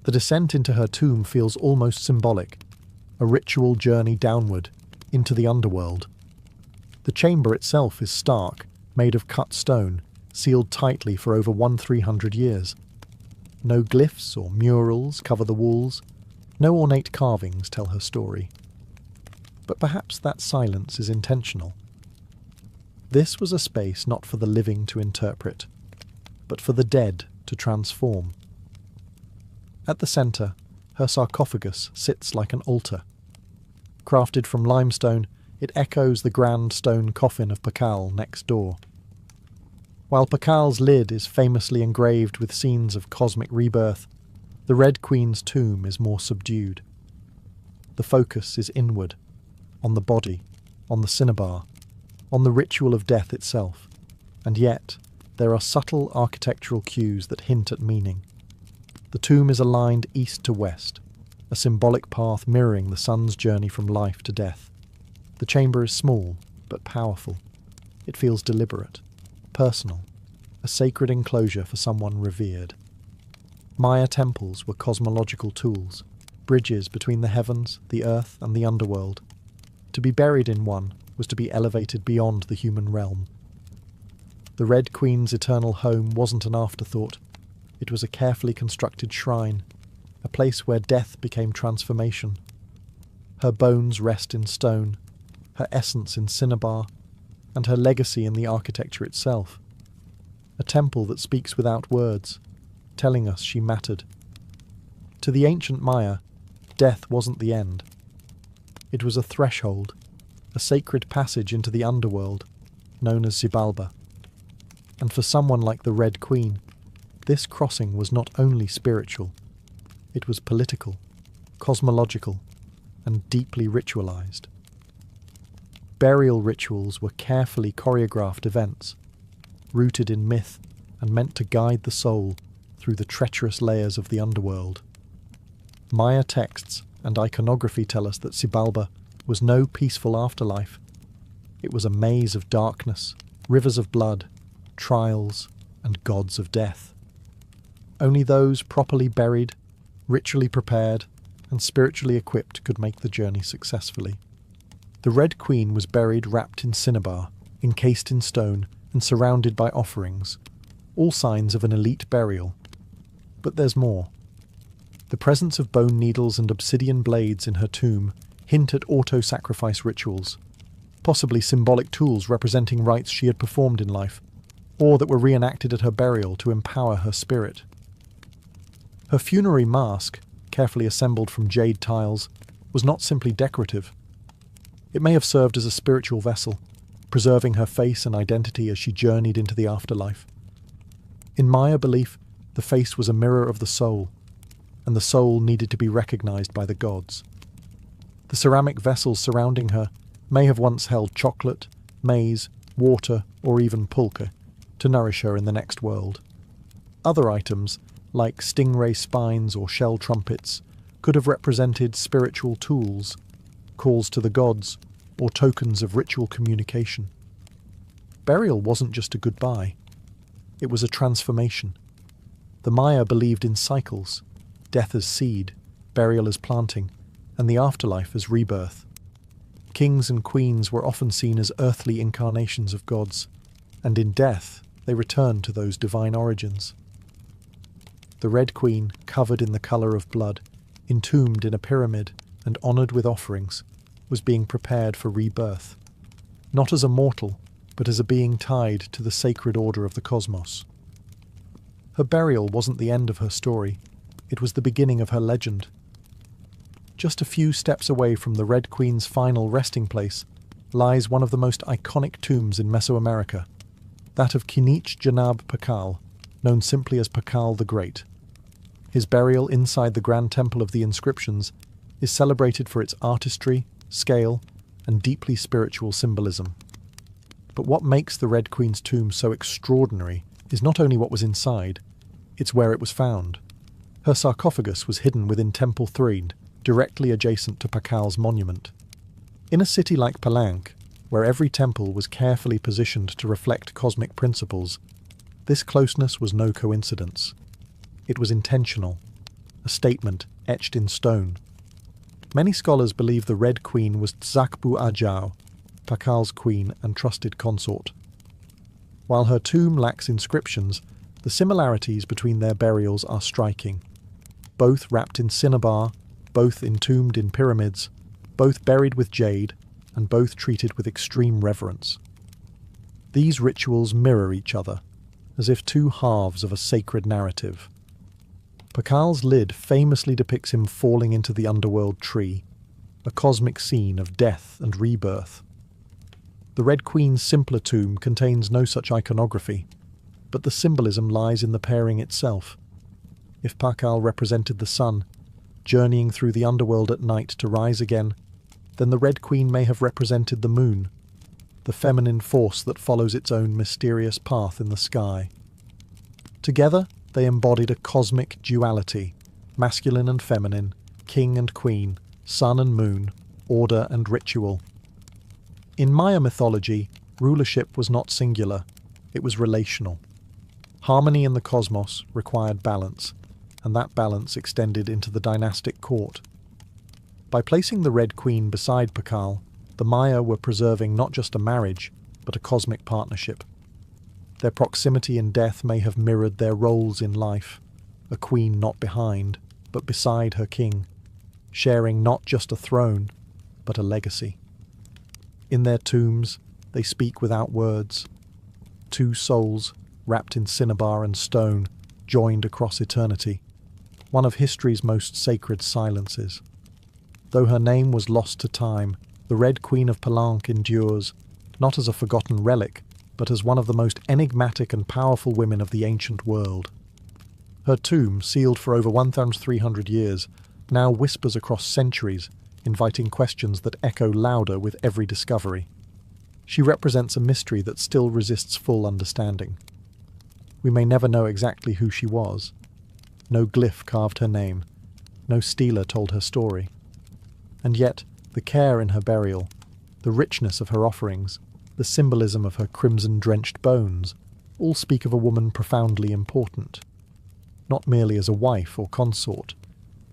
The descent into her tomb feels almost symbolic, a ritual journey downward, into the underworld. The chamber itself is stark, made of cut stone, sealed tightly for over 300 years. No glyphs or murals cover the walls, no ornate carvings tell her story. But perhaps that silence is intentional. This was a space not for the living to interpret, but for the dead to transform. At the centre, her sarcophagus sits like an altar. Crafted from limestone, it echoes the grand stone coffin of Pakal next door. While Pakal's lid is famously engraved with scenes of cosmic rebirth, the Red Queen's tomb is more subdued. The focus is inward, on the body, on the cinnabar, on the ritual of death itself, and yet there are subtle architectural cues that hint at meaning. The tomb is aligned east to west, a symbolic path mirroring the sun's journey from life to death. The chamber is small, but powerful. It feels deliberate, personal, a sacred enclosure for someone revered. Maya temples were cosmological tools, bridges between the heavens, the earth, and the underworld. To be buried in one was to be elevated beyond the human realm. The Red Queen's eternal home wasn't an afterthought. It was a carefully constructed shrine, a place where death became transformation. Her bones rest in stone, her essence in cinnabar, and her legacy in the architecture itself. A temple that speaks without words, telling us she mattered. To the ancient Maya, death wasn't the end. It was a threshold, a sacred passage into the underworld, known as Xibalba. And for someone like the Red Queen, this crossing was not only spiritual, it was political, cosmological, and deeply ritualized. Burial rituals were carefully choreographed events, rooted in myth and meant to guide the soul through the treacherous layers of the underworld. Maya texts and iconography tell us that Xibalba was no peaceful afterlife. It was a maze of darkness, rivers of blood, trials, and gods of death. Only those properly buried, ritually prepared, and spiritually equipped could make the journey successfully. The Red Queen was buried wrapped in cinnabar, encased in stone, and surrounded by offerings, all signs of an elite burial. But there's more. The presence of bone needles and obsidian blades in her tomb hint at auto-sacrifice rituals, possibly symbolic tools representing rites she had performed in life, or that were reenacted at her burial to empower her spirit. Her funerary mask, carefully assembled from jade tiles, was not simply decorative. It may have served as a spiritual vessel, preserving her face and identity as she journeyed into the afterlife. In Maya belief, the face was a mirror of the soul, and the soul needed to be recognized by the gods. The ceramic vessels surrounding her may have once held chocolate, maize, water, or even pulque, to nourish her in the next world. Other items, like stingray spines or shell trumpets, could have represented spiritual tools, calls to the gods, or tokens of ritual communication. Burial wasn't just a goodbye. It was a transformation. The Maya believed in cycles, death as seed, burial as planting, and the afterlife as rebirth. Kings and queens were often seen as earthly incarnations of gods, and in death they returned to those divine origins. The Red Queen, covered in the colour of blood, entombed in a pyramid and honoured with offerings, was being prepared for rebirth, not as a mortal, but as a being tied to the sacred order of the cosmos. Her burial wasn't the end of her story, it was the beginning of her legend. Just a few steps away from the Red Queen's final resting place, lies one of the most iconic tombs in Mesoamerica, that of Kinich Janab Pakal, known simply as Pakal the Great. His burial inside the Grand Temple of the Inscriptions is celebrated for its artistry, scale, and deeply spiritual symbolism. But what makes the Red Queen's tomb so extraordinary is not only what was inside, it's where it was found. Her sarcophagus was hidden within Temple 3, directly adjacent to Pakal's monument. In a city like Palenque, where every temple was carefully positioned to reflect cosmic principles, this closeness was no coincidence. It was intentional, a statement etched in stone. Many scholars believe the Red Queen was Tzakbu Ajao, Pakal's queen and trusted consort. While her tomb lacks inscriptions, the similarities between their burials are striking. Both wrapped in cinnabar, both entombed in pyramids, both buried with jade, and both treated with extreme reverence. These rituals mirror each other, as if two halves of a sacred narrative. Pakal's lid famously depicts him falling into the underworld tree, a cosmic scene of death and rebirth. The Red Queen's simpler tomb contains no such iconography, but the symbolism lies in the pairing itself. If Pakal represented the sun, journeying through the underworld at night to rise again, then the Red Queen may have represented the moon, the feminine force that follows its own mysterious path in the sky. Together, they embodied a cosmic duality, masculine and feminine, king and queen, sun and moon, order and ritual. In Maya mythology, rulership was not singular, it was relational. Harmony in the cosmos required balance, and that balance extended into the dynastic court. By placing the Red Queen beside Pakal, the Maya were preserving not just a marriage, but a cosmic partnership. Their proximity in death may have mirrored their roles in life, a queen not behind, but beside her king, sharing not just a throne, but a legacy. In their tombs, they speak without words. Two souls, wrapped in cinnabar and stone, joined across eternity, one of history's most sacred silences. Though her name was lost to time, the Red Queen of Palenque endures, not as a forgotten relic, but as one of the most enigmatic and powerful women of the ancient world. Her tomb, sealed for over 1,300 years, now whispers across centuries, inviting questions that echo louder with every discovery. She represents a mystery that still resists full understanding. We may never know exactly who she was. No glyph carved her name. No stela told her story. And yet, the care in her burial, the richness of her offerings, the symbolism of her crimson-drenched bones, all speak of a woman profoundly important. Not merely as a wife or consort,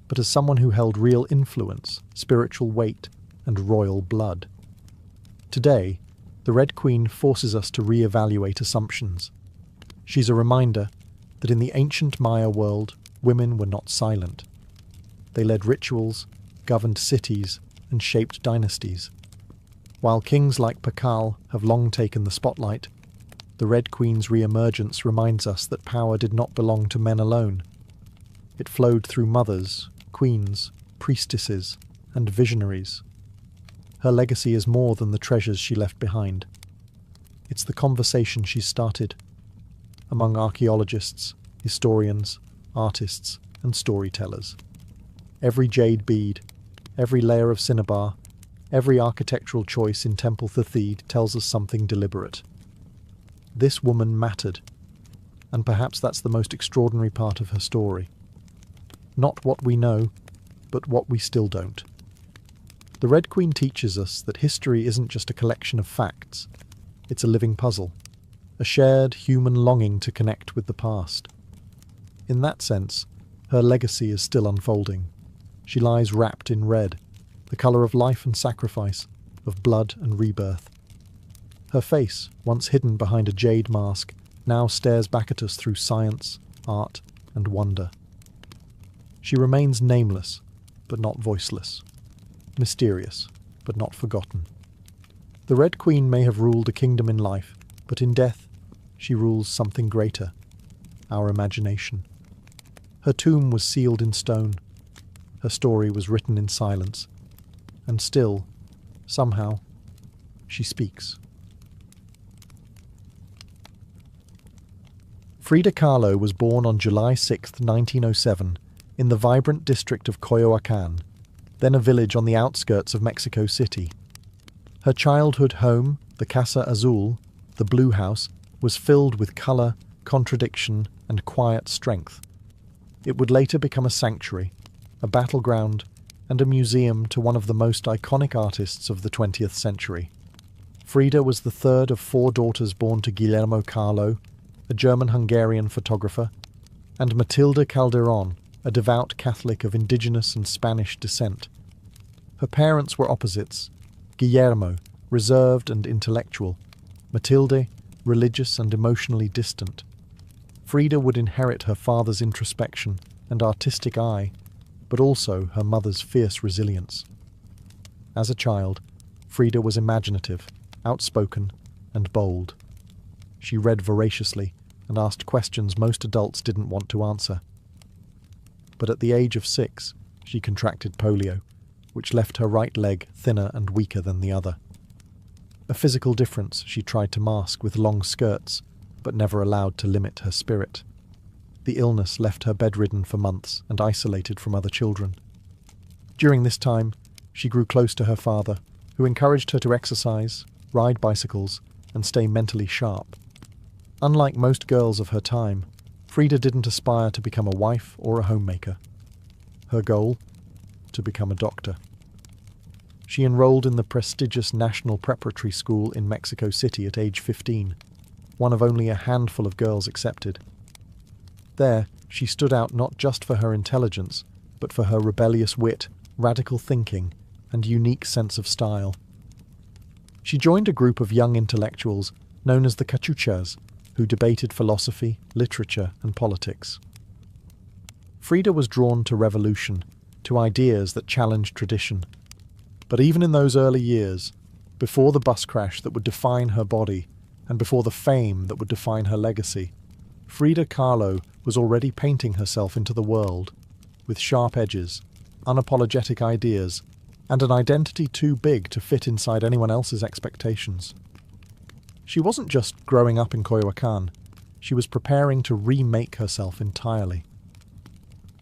but as someone who held real influence, spiritual weight, and royal blood. Today, the Red Queen forces us to re-evaluate assumptions. She's a reminder that in the ancient Maya world, women were not silent. They led rituals, governed cities, and shaped dynasties. While kings like Pakal have long taken the spotlight, the Red Queen's re-emergence reminds us that power did not belong to men alone. It flowed through mothers, queens, priestesses, and visionaries. Her legacy is more than the treasures she left behind. It's the conversation she started among archaeologists, historians, artists, and storytellers. Every jade bead, every layer of cinnabar, every architectural choice in Temple Thathid tells us something deliberate. This woman mattered, and perhaps that's the most extraordinary part of her story. Not what we know, but what we still don't. The Red Queen teaches us that history isn't just a collection of facts, it's a living puzzle, a shared human longing to connect with the past. In that sense, her legacy is still unfolding. She lies wrapped in red, the colour of life and sacrifice, of blood and rebirth. Her face, once hidden behind a jade mask, now stares back at us through science, art, and wonder. She remains nameless, but not voiceless. Mysterious, but not forgotten. The Red Queen may have ruled a kingdom in life, but in death, she rules something greater, our imagination. Her tomb was sealed in stone. Her story was written in silence. And still, somehow, she speaks. Frida Kahlo was born on July 6, 1907, in the vibrant district of Coyoacán, then a village on the outskirts of Mexico City. Her childhood home, the Casa Azul, the Blue House, was filled with colour, contradiction, and quiet strength. It would later become a sanctuary, a battleground, and a museum to one of the most iconic artists of the 20th century. Frida was the third of 4 daughters born to Guillermo Kahlo, a German-Hungarian photographer, and Matilde Calderón, a devout Catholic of indigenous and Spanish descent. Her parents were opposites: Guillermo, reserved and intellectual; Matilde, religious and emotionally distant. Frida would inherit her father's introspection and artistic eye, but also her mother's fierce resilience. As a child, Frida was imaginative, outspoken, and bold. She read voraciously and asked questions most adults didn't want to answer. But at the age of 6, she contracted polio, which left her right leg thinner and weaker than the other. A physical difference she tried to mask with long skirts, but never allowed to limit her spirit. The illness left her bedridden for months and isolated from other children. During this time, she grew close to her father, who encouraged her to exercise, ride bicycles, and stay mentally sharp. Unlike most girls of her time, Frida didn't aspire to become a wife or a homemaker. Her goal? To become a doctor. She enrolled in the prestigious National Preparatory School in Mexico City at age 15, one of only a handful of girls accepted. There, she stood out not just for her intelligence, but for her rebellious wit, radical thinking, and unique sense of style. She joined a group of young intellectuals known as the Cachuchas, who debated philosophy, literature, and politics. Frida was drawn to revolution, to ideas that challenged tradition. But even in those early years, before the bus crash that would define her body, and before the fame that would define her legacy, Frida Kahlo was already painting herself into the world, with sharp edges, unapologetic ideas, and an identity too big to fit inside anyone else's expectations. She wasn't just growing up in Coyoacán, she was preparing to remake herself entirely.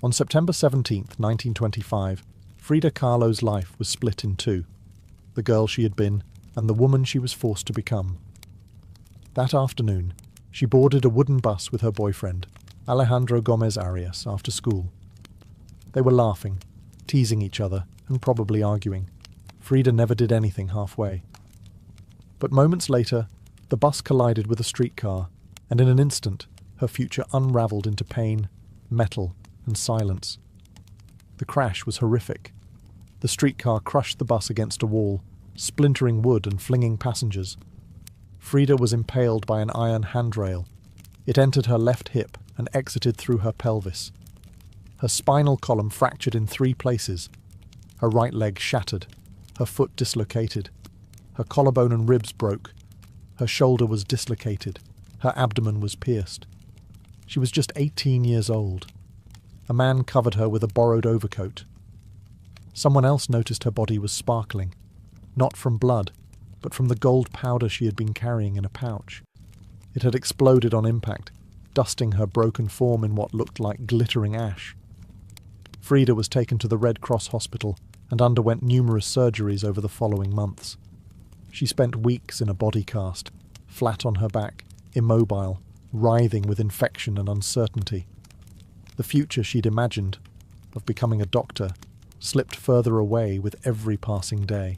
On September 17, 1925, Frida Kahlo's life was split in two: the girl she had been and the woman she was forced to become. That afternoon, she boarded a wooden bus with her boyfriend, Alejandro Gomez Arias, after school. They were laughing, teasing each other, and probably arguing. Frida never did anything halfway. But moments later, the bus collided with a streetcar, and in an instant, her future unravelled into pain, metal, and silence. The crash was horrific. The streetcar crushed the bus against a wall, splintering wood and flinging passengers. Frida was impaled by an iron handrail. It entered her left hip and exited through her pelvis. Her spinal column fractured in 3 places. Her right leg shattered, her foot dislocated. Her collarbone and ribs broke. Her shoulder was dislocated. Her abdomen was pierced. She was just 18 years old. A man covered her with a borrowed overcoat. Someone else noticed her body was sparkling, not from blood, but from the gold powder she had been carrying in a pouch. It had exploded on impact, dusting her broken form in what looked like glittering ash. Frida was taken to the Red Cross hospital and underwent numerous surgeries over the following months. She spent weeks in a body cast, flat on her back, immobile, writhing with infection and uncertainty. The future she'd imagined, of becoming a doctor, slipped further away with every passing day.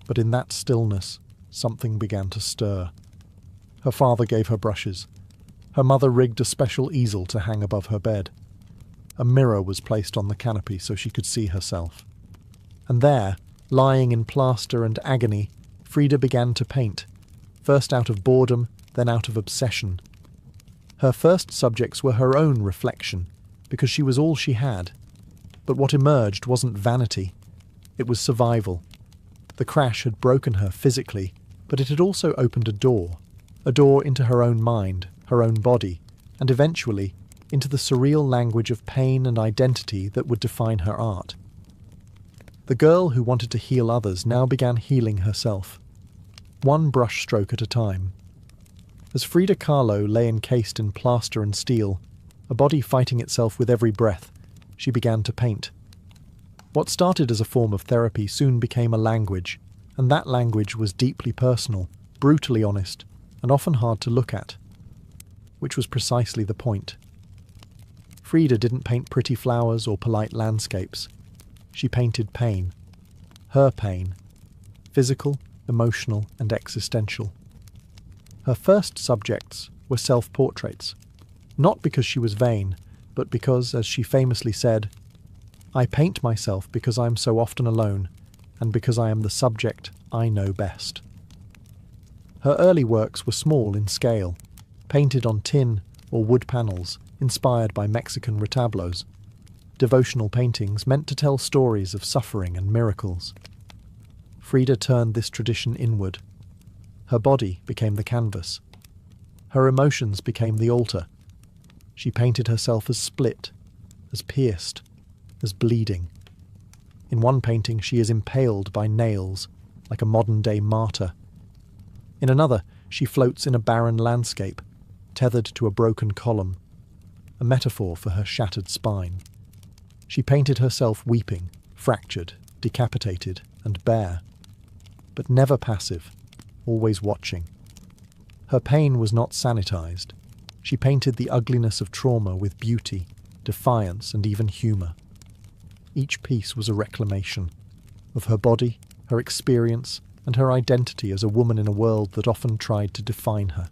But in that stillness, something began to stir. Her father gave her brushes. Her mother rigged a special easel to hang above her bed. A mirror was placed on the canopy so she could see herself. And there, lying in plaster and agony, Frida began to paint, first out of boredom, then out of obsession. Her first subjects were her own reflection, because she was all she had. But what emerged wasn't vanity. It was survival. The crash had broken her physically, but it had also opened a door into her own mind, her own body, and eventually into the surreal language of pain and identity that would define her art. The girl who wanted to heal others now began healing herself. one brush stroke at a time. As Frida Kahlo lay encased in plaster and steel, a body fighting itself with every breath, she began to paint. What started as a form of therapy soon became a language, and that language was deeply personal, brutally honest, and often hard to look at. Which was precisely the point. Frida didn't paint pretty flowers or polite landscapes. She painted pain. Her pain. Physical, emotional, and existential. Her first subjects were self-portraits, not because she was vain, but because, as she famously said, "I paint myself because I am so often alone, and because I am the subject I know best." Her early works were small in scale, painted on tin or wood panels, inspired by Mexican retablos, devotional paintings meant to tell stories of suffering and miracles. Frida turned this tradition inward. Her body became the canvas. Her emotions became the altar. She painted herself as split, as pierced, as bleeding. In one painting she is impaled by nails, like a modern-day martyr. In another, she floats in a barren landscape, tethered to a broken column, a metaphor for her shattered spine. She painted herself weeping, fractured, decapitated, and bare, but never passive, always watching. Her pain was not sanitized. She painted the ugliness of trauma with beauty, defiance, and even humor. Each piece was a reclamation of her body, her experience, and her identity as a woman in a world that often tried to define her.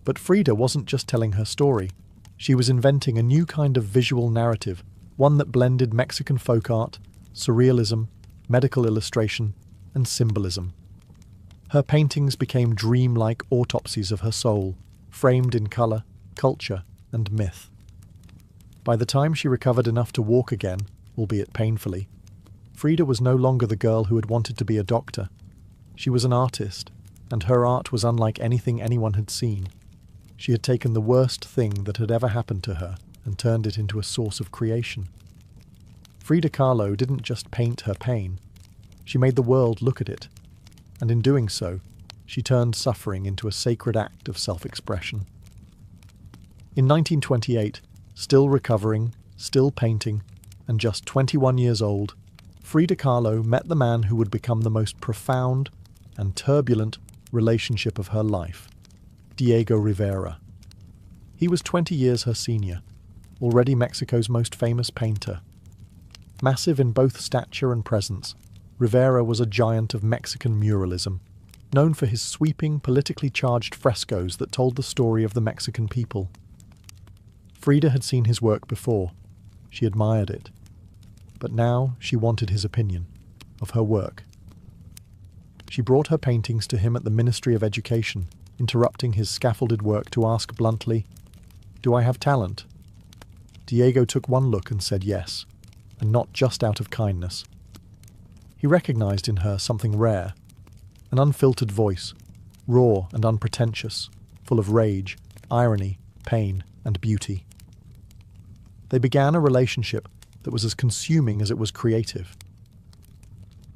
But Frida wasn't just telling her story. She was inventing a new kind of visual narrative, one that blended Mexican folk art, surrealism, medical illustration, and symbolism. Her paintings became dreamlike autopsies of her soul, framed in color, culture, and myth. By the time she recovered enough to walk again, albeit painfully, Frida was no longer the girl who had wanted to be a doctor. She was an artist, and her art was unlike anything anyone had seen. She had taken the worst thing that had ever happened to her and turned it into a source of creation. Frida Kahlo didn't just paint her pain. She made the world look at it, and in doing so, she turned suffering into a sacred act of self-expression. In 1928, still recovering, still painting, and just 21 years old, Frida Kahlo met the man who would become the most profound and turbulent relationship of her life, Diego Rivera. He was 20 years her senior, already Mexico's most famous painter. Massive in both stature and presence, Rivera was a giant of Mexican muralism, known for his sweeping, politically charged frescoes that told the story of the Mexican people. Frida had seen his work before. She admired it. But now she wanted his opinion of her work. She brought her paintings to him at the Ministry of Education, interrupting his scaffolded work to ask bluntly, "Do I have talent?" Diego took one look and said yes, and not just out of kindness. He recognized in her something rare, an unfiltered voice, raw and unpretentious, full of rage, irony, pain, and beauty. They began a relationship that was as consuming as it was creative.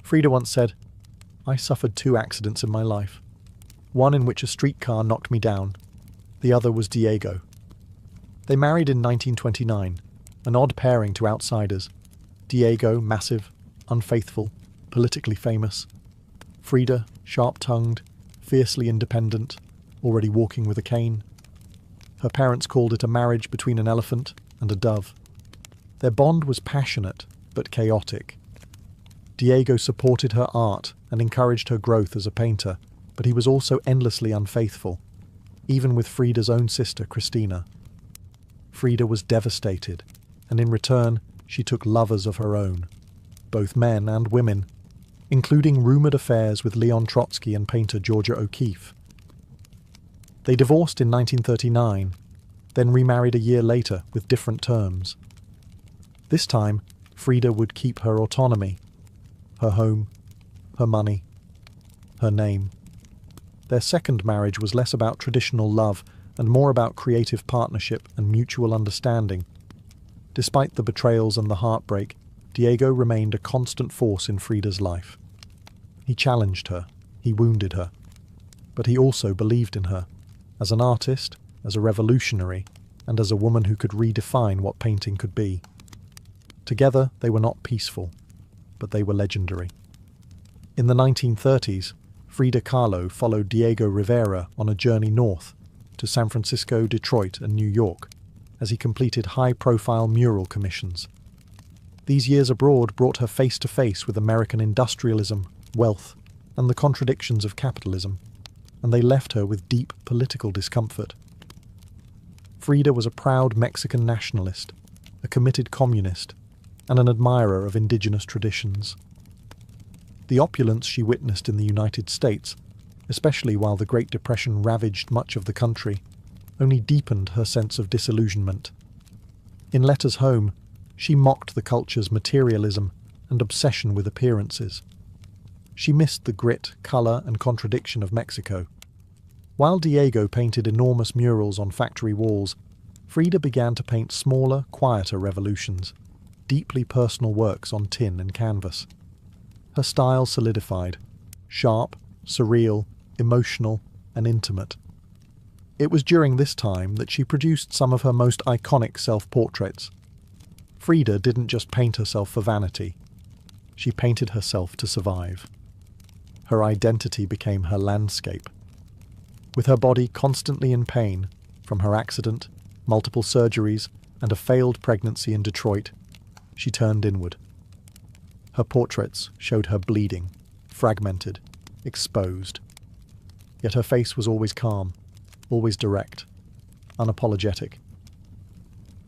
Frida once said, "I suffered 2 accidents in my life, one in which a streetcar knocked me down, the other was Diego." They married in 1929, an odd pairing to outsiders. Diego, massive, unfaithful, politically famous. Frida, sharp-tongued, fiercely independent, already walking with a cane. Her parents called it a marriage between an elephant and a dove. Their bond was passionate, but chaotic. Diego supported her art and encouraged her growth as a painter, but he was also endlessly unfaithful, even with Frida's own sister, Cristina. Frida was devastated, and in return, she took lovers of her own, both men and women, including rumoured affairs with Leon Trotsky and painter Georgia O'Keeffe. They divorced in 1939, then remarried a year later with different terms. This time, Frida would keep her autonomy, her home, her money, her name. Their second marriage was less about traditional love and more about creative partnership and mutual understanding. Despite the betrayals and the heartbreak, Diego remained a constant force in Frida's life. He challenged her, he wounded her, But he also believed in her, as an artist, as a revolutionary, and as a woman who could redefine what painting could be. Together, they were not peaceful, but they were legendary. In the 1930s, Frida Kahlo followed Diego Rivera on a journey north to San Francisco, Detroit, and New York as he completed high-profile mural commissions. These years abroad brought her face to face with American industrialism, wealth, and the contradictions of capitalism, and they left her with deep political discomfort. Frida was a proud Mexican nationalist, a committed communist, and an admirer of indigenous traditions. The opulence she witnessed in the United States, especially while the Great Depression ravaged much of the country, only deepened her sense of disillusionment. In letters home, she mocked the culture's materialism and obsession with appearances. She missed the grit, colour, and contradiction of Mexico. While Diego painted enormous murals on factory walls, Frida began to paint smaller, quieter revolutions, deeply personal works on tin and canvas. Her style solidified, sharp, surreal, emotional, and intimate. It was during this time that she produced some of her most iconic self-portraits. Frida didn't just paint herself for vanity. She painted herself to survive. Her identity became her landscape. With her body constantly in pain, from her accident, multiple surgeries, and a failed pregnancy in Detroit, she turned inward. Her portraits showed her bleeding, fragmented, exposed. Yet her face was always calm, always direct, unapologetic.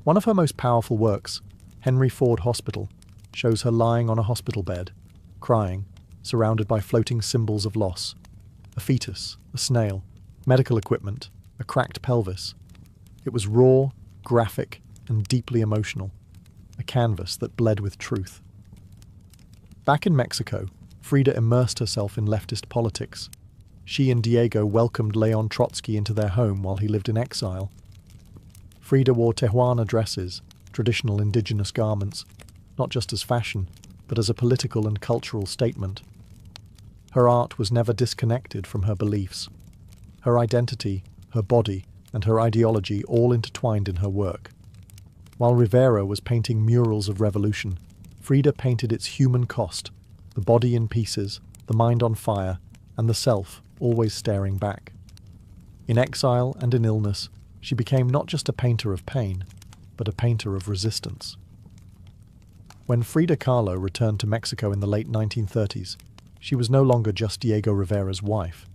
One of her most powerful works, Henry Ford Hospital, shows her lying on a hospital bed, crying, surrounded by floating symbols of loss. A fetus, a snail, medical equipment, a cracked pelvis. It was raw, graphic, and deeply emotional, a canvas that bled with truth. Back in Mexico, Frida immersed herself in leftist politics. She and Diego welcomed Leon Trotsky into their home while he lived in exile. Frida wore Tijuana dresses, traditional indigenous garments, not just as fashion, but as a political and cultural statement. Her art was never disconnected from her beliefs. Her identity, her body, and her ideology all intertwined in her work. While Rivera was painting murals of revolution, Frida painted its human cost, the body in pieces, the mind on fire, and the self always staring back. In exile and in illness, she became not just a painter of pain, but a painter of resistance. When Frida Kahlo returned to Mexico in the late 1930s, she was no longer just Diego Rivera's wife.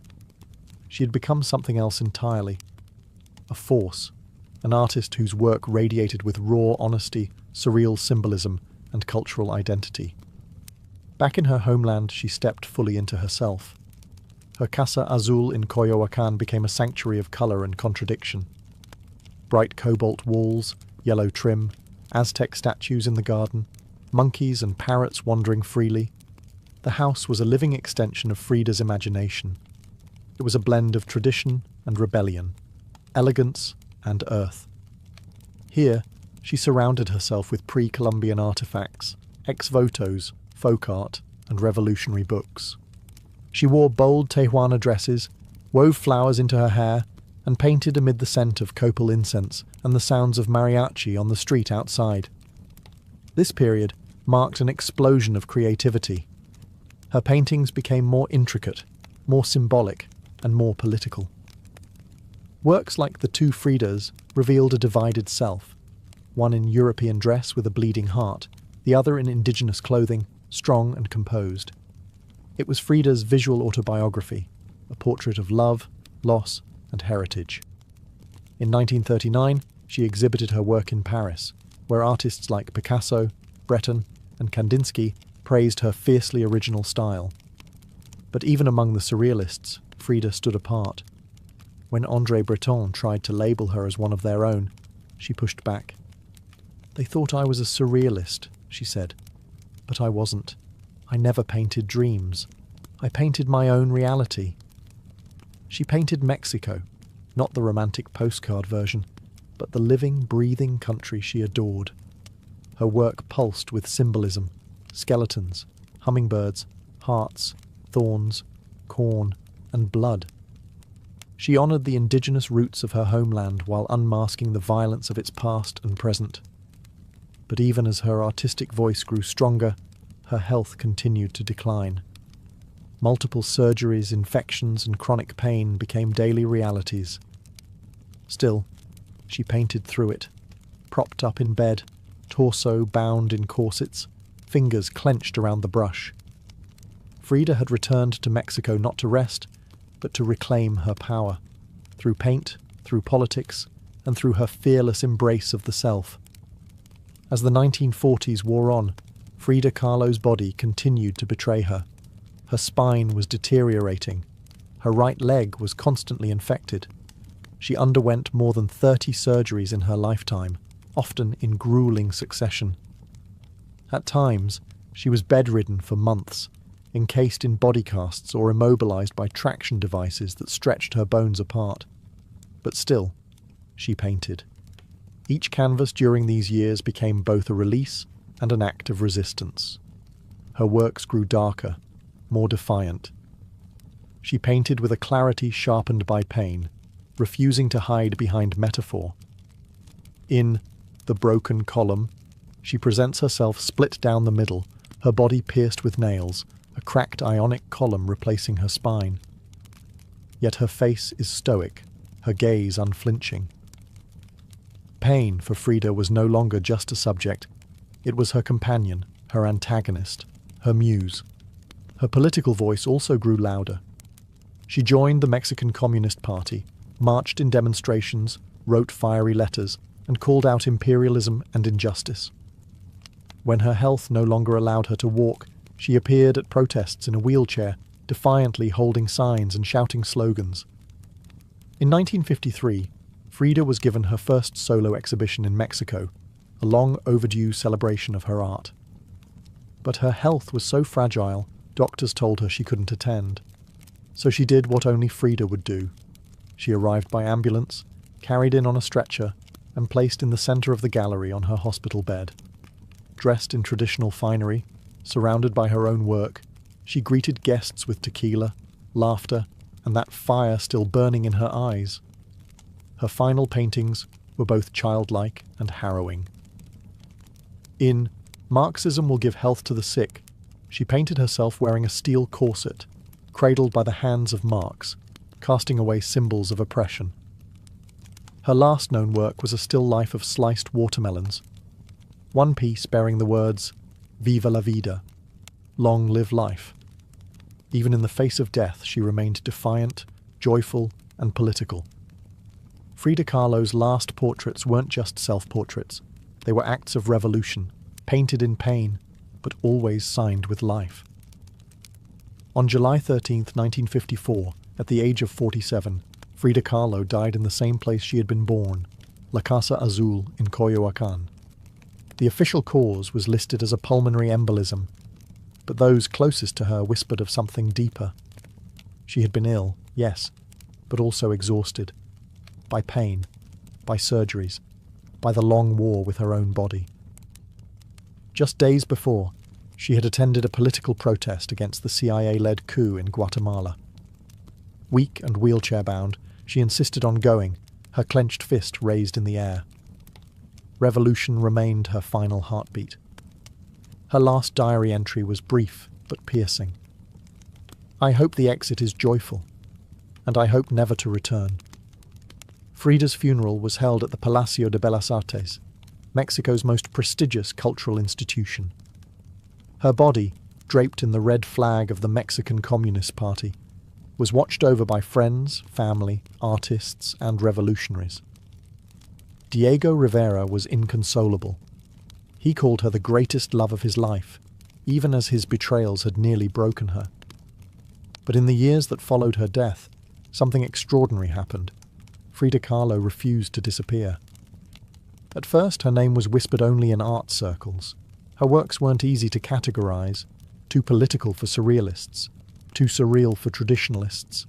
She had become something else entirely. A force, an artist whose work radiated with raw honesty, surreal symbolism, and cultural identity. Back in her homeland, she stepped fully into herself. Her Casa Azul in Coyoacán became a sanctuary of colour and contradiction. Bright cobalt walls, yellow trim, Aztec statues in the garden, monkeys and parrots wandering freely. The house was a living extension of Frida's imagination. It was a blend of tradition and rebellion, elegance and earth. Here, she surrounded herself with pre-Columbian artifacts, ex-votos, folk art, and revolutionary books. She wore bold Tijuana dresses, wove flowers into her hair, and painted amid the scent of copal incense and the sounds of mariachi on the street outside. This period marked an explosion of creativity. Her paintings became more intricate, more symbolic, and more political. Works like The Two Fridas revealed a divided self, one in European dress with a bleeding heart, the other in indigenous clothing, strong and composed. It was Frida's visual autobiography, a portrait of love, loss, and heritage. In 1939, she exhibited her work in Paris, where artists like Picasso, Breton, and Kandinsky praised her fiercely original style. But even among the surrealists, Frida stood apart. When André Breton tried to label her as one of their own, she pushed back. "They thought I was a surrealist," she said. "But I wasn't. I never painted dreams. I painted my own reality." She painted Mexico, not the romantic postcard version, but the living, breathing country she adored. Her work pulsed with symbolism, skeletons, hummingbirds, hearts, thorns, corn, and blood. She honored the indigenous roots of her homeland while unmasking the violence of its past and present. But even as her artistic voice grew stronger, her health continued to decline. Multiple surgeries, infections, and chronic pain became daily realities. Still, she painted through it, propped up in bed, torso bound in corsets, fingers clenched around the brush. Frida had returned to Mexico not to rest, but to reclaim her power, through paint, through politics, and through her fearless embrace of the self. As the 1940s wore on, Frida Kahlo's body continued to betray her. Her spine was deteriorating. Her right leg was constantly infected. She underwent more than 30 surgeries in her lifetime, often in grueling succession. At times, she was bedridden for months, encased in body casts or immobilized by traction devices that stretched her bones apart. But still, she painted. Each canvas during these years became both a release and an act of resistance. Her works grew darker, more defiant. She painted with a clarity sharpened by pain, refusing to hide behind metaphor. In The Broken Column, she presents herself split down the middle, her body pierced with nails, a cracked ionic column replacing her spine. Yet her face is stoic, her gaze unflinching. Pain for Frida was no longer just a subject. It was her companion, her antagonist, her muse. Her political voice also grew louder. She joined the Mexican Communist Party, marched in demonstrations, wrote fiery letters, and called out imperialism and injustice. When her health no longer allowed her to walk, she appeared at protests in a wheelchair, defiantly holding signs and shouting slogans. In 1953, Frida was given her first solo exhibition in Mexico, a long overdue celebration of her art. But her health was so fragile, doctors told her she couldn't attend. So she did what only Frida would do. She arrived by ambulance, carried in on a stretcher, and placed in the center of the gallery on her hospital bed. Dressed in traditional finery, surrounded by her own work, she greeted guests with tequila, laughter, and that fire still burning in her eyes. Her final paintings were both childlike and harrowing. In Marxism Will Give Health to the Sick, she painted herself wearing a steel corset, cradled by the hands of Marx, casting away symbols of oppression. Her last known work was a still life of sliced watermelons, one piece bearing the words, "Viva la vida," long live life. Even in the face of death, she remained defiant, joyful, and political. Frida Kahlo's last portraits weren't just self-portraits. They were acts of revolution, painted in pain, but always signed with life. On July 13, 1954, at the age of 47, Frida Kahlo died in the same place she had been born, La Casa Azul in Coyoacán. The official cause was listed as a pulmonary embolism, but those closest to her whispered of something deeper. She had been ill, yes, but also exhausted. By pain, by surgeries, by the long war with her own body. Just days before, she had attended a political protest against the CIA-led coup in Guatemala. Weak and wheelchair-bound, she insisted on going, her clenched fist raised in the air. Revolution remained her final heartbeat. Her last diary entry was brief but piercing. "I hope the exit is joyful, and I hope never to return." Frida's funeral was held at the Palacio de Bellas Artes, Mexico's most prestigious cultural institution. Her body, draped in the red flag of the Mexican Communist Party, was watched over by friends, family, artists, and revolutionaries. Diego Rivera was inconsolable. He called her the greatest love of his life, even as his betrayals had nearly broken her. But in the years that followed her death, something extraordinary happened. Frida Kahlo refused to disappear. At first, her name was whispered only in art circles. Her works weren't easy to categorize, too political for surrealists, too surreal for traditionalists.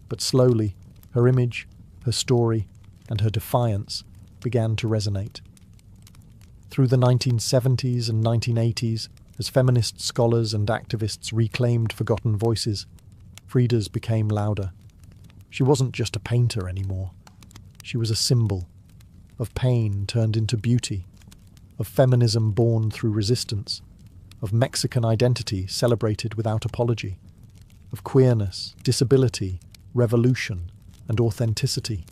But slowly, her image, her story, and her defiance began to resonate. Through the 1970s and 1980s, as feminist scholars and activists reclaimed forgotten voices, Frida's became louder. She wasn't just a painter anymore. She was a symbol of pain turned into beauty, of feminism born through resistance, of Mexican identity celebrated without apology, of queerness, disability, revolution, and authenticity.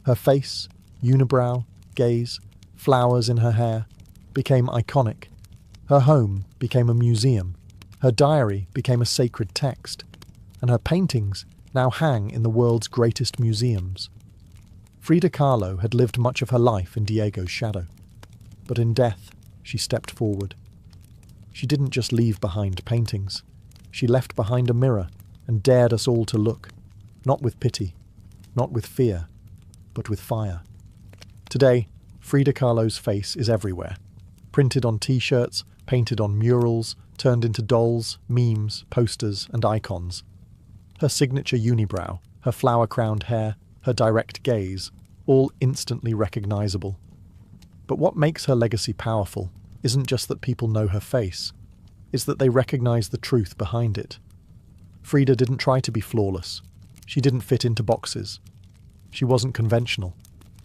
Her face, unibrow, gaze, flowers in her hair, became iconic. Her home became a museum. Her diary became a sacred text. And her paintings now hang in the world's greatest museums. Frida Kahlo had lived much of her life in Diego's shadow. But in death, she stepped forward. She didn't just leave behind paintings. She left behind a mirror and dared us all to look, not with pity, not with fear, but with fire. Today, Frida Kahlo's face is everywhere. Printed on t-shirts, painted on murals, turned into dolls, memes, posters, and icons. Her signature unibrow, her flower-crowned hair, her direct gaze, all instantly recognizable. But what makes her legacy powerful isn't just that people know her face, it's that they recognize the truth behind it. Frida didn't try to be flawless. She didn't fit into boxes. She wasn't conventional,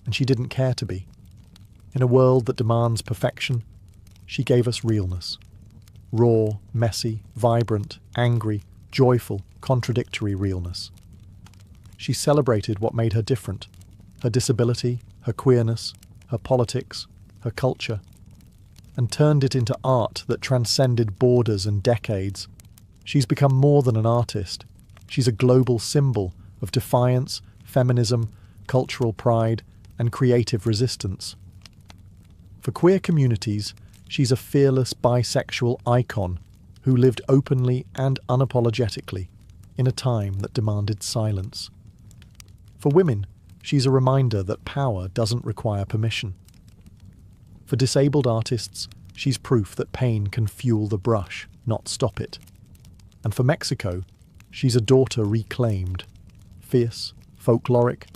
and she didn't care to be. In a world that demands perfection, she gave us realness. Raw, messy, vibrant, angry, joyful, contradictory realness. She celebrated what made her different: her disability, her queerness, her politics, her culture, and turned it into art that transcended borders and decades. She's become more than an artist. She's a global symbol of defiance, feminism, cultural pride, and creative resistance. For queer communities, she's a fearless bisexual icon who lived openly and unapologetically in a time that demanded silence. For women, she's a reminder that power doesn't require permission. For disabled artists, she's proof that pain can fuel the brush, not stop it. And for Mexico, she's a daughter reclaimed, fierce, folkloric,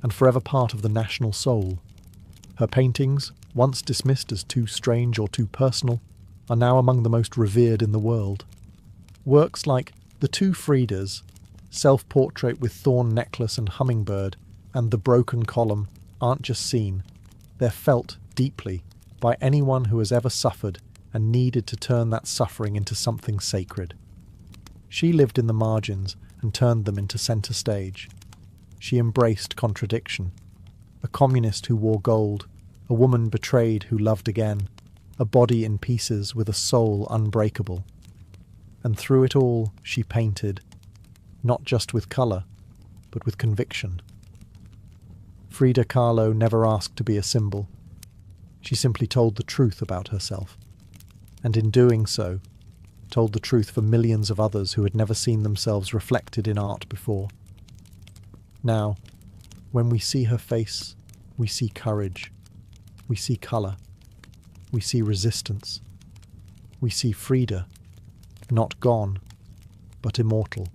and forever part of the national soul. Her paintings, once dismissed as too strange or too personal, are now among the most revered in the world. Works like The Two Fridas, Self-Portrait with Thorn Necklace and Hummingbird, and The Broken Column aren't just seen, they're felt deeply by anyone who has ever suffered and needed to turn that suffering into something sacred. She lived in the margins and turned them into centre stage. She embraced contradiction. A communist who wore gold, a woman betrayed who loved again, a body in pieces with a soul unbreakable. And through it all, she painted, not just with colour, but with conviction. Frida Kahlo never asked to be a symbol. She simply told the truth about herself, and in doing so, told the truth for millions of others who had never seen themselves reflected in art before. Now, when we see her face, we see courage, we see colour, we see resistance, we see Frida, not gone, but immortal.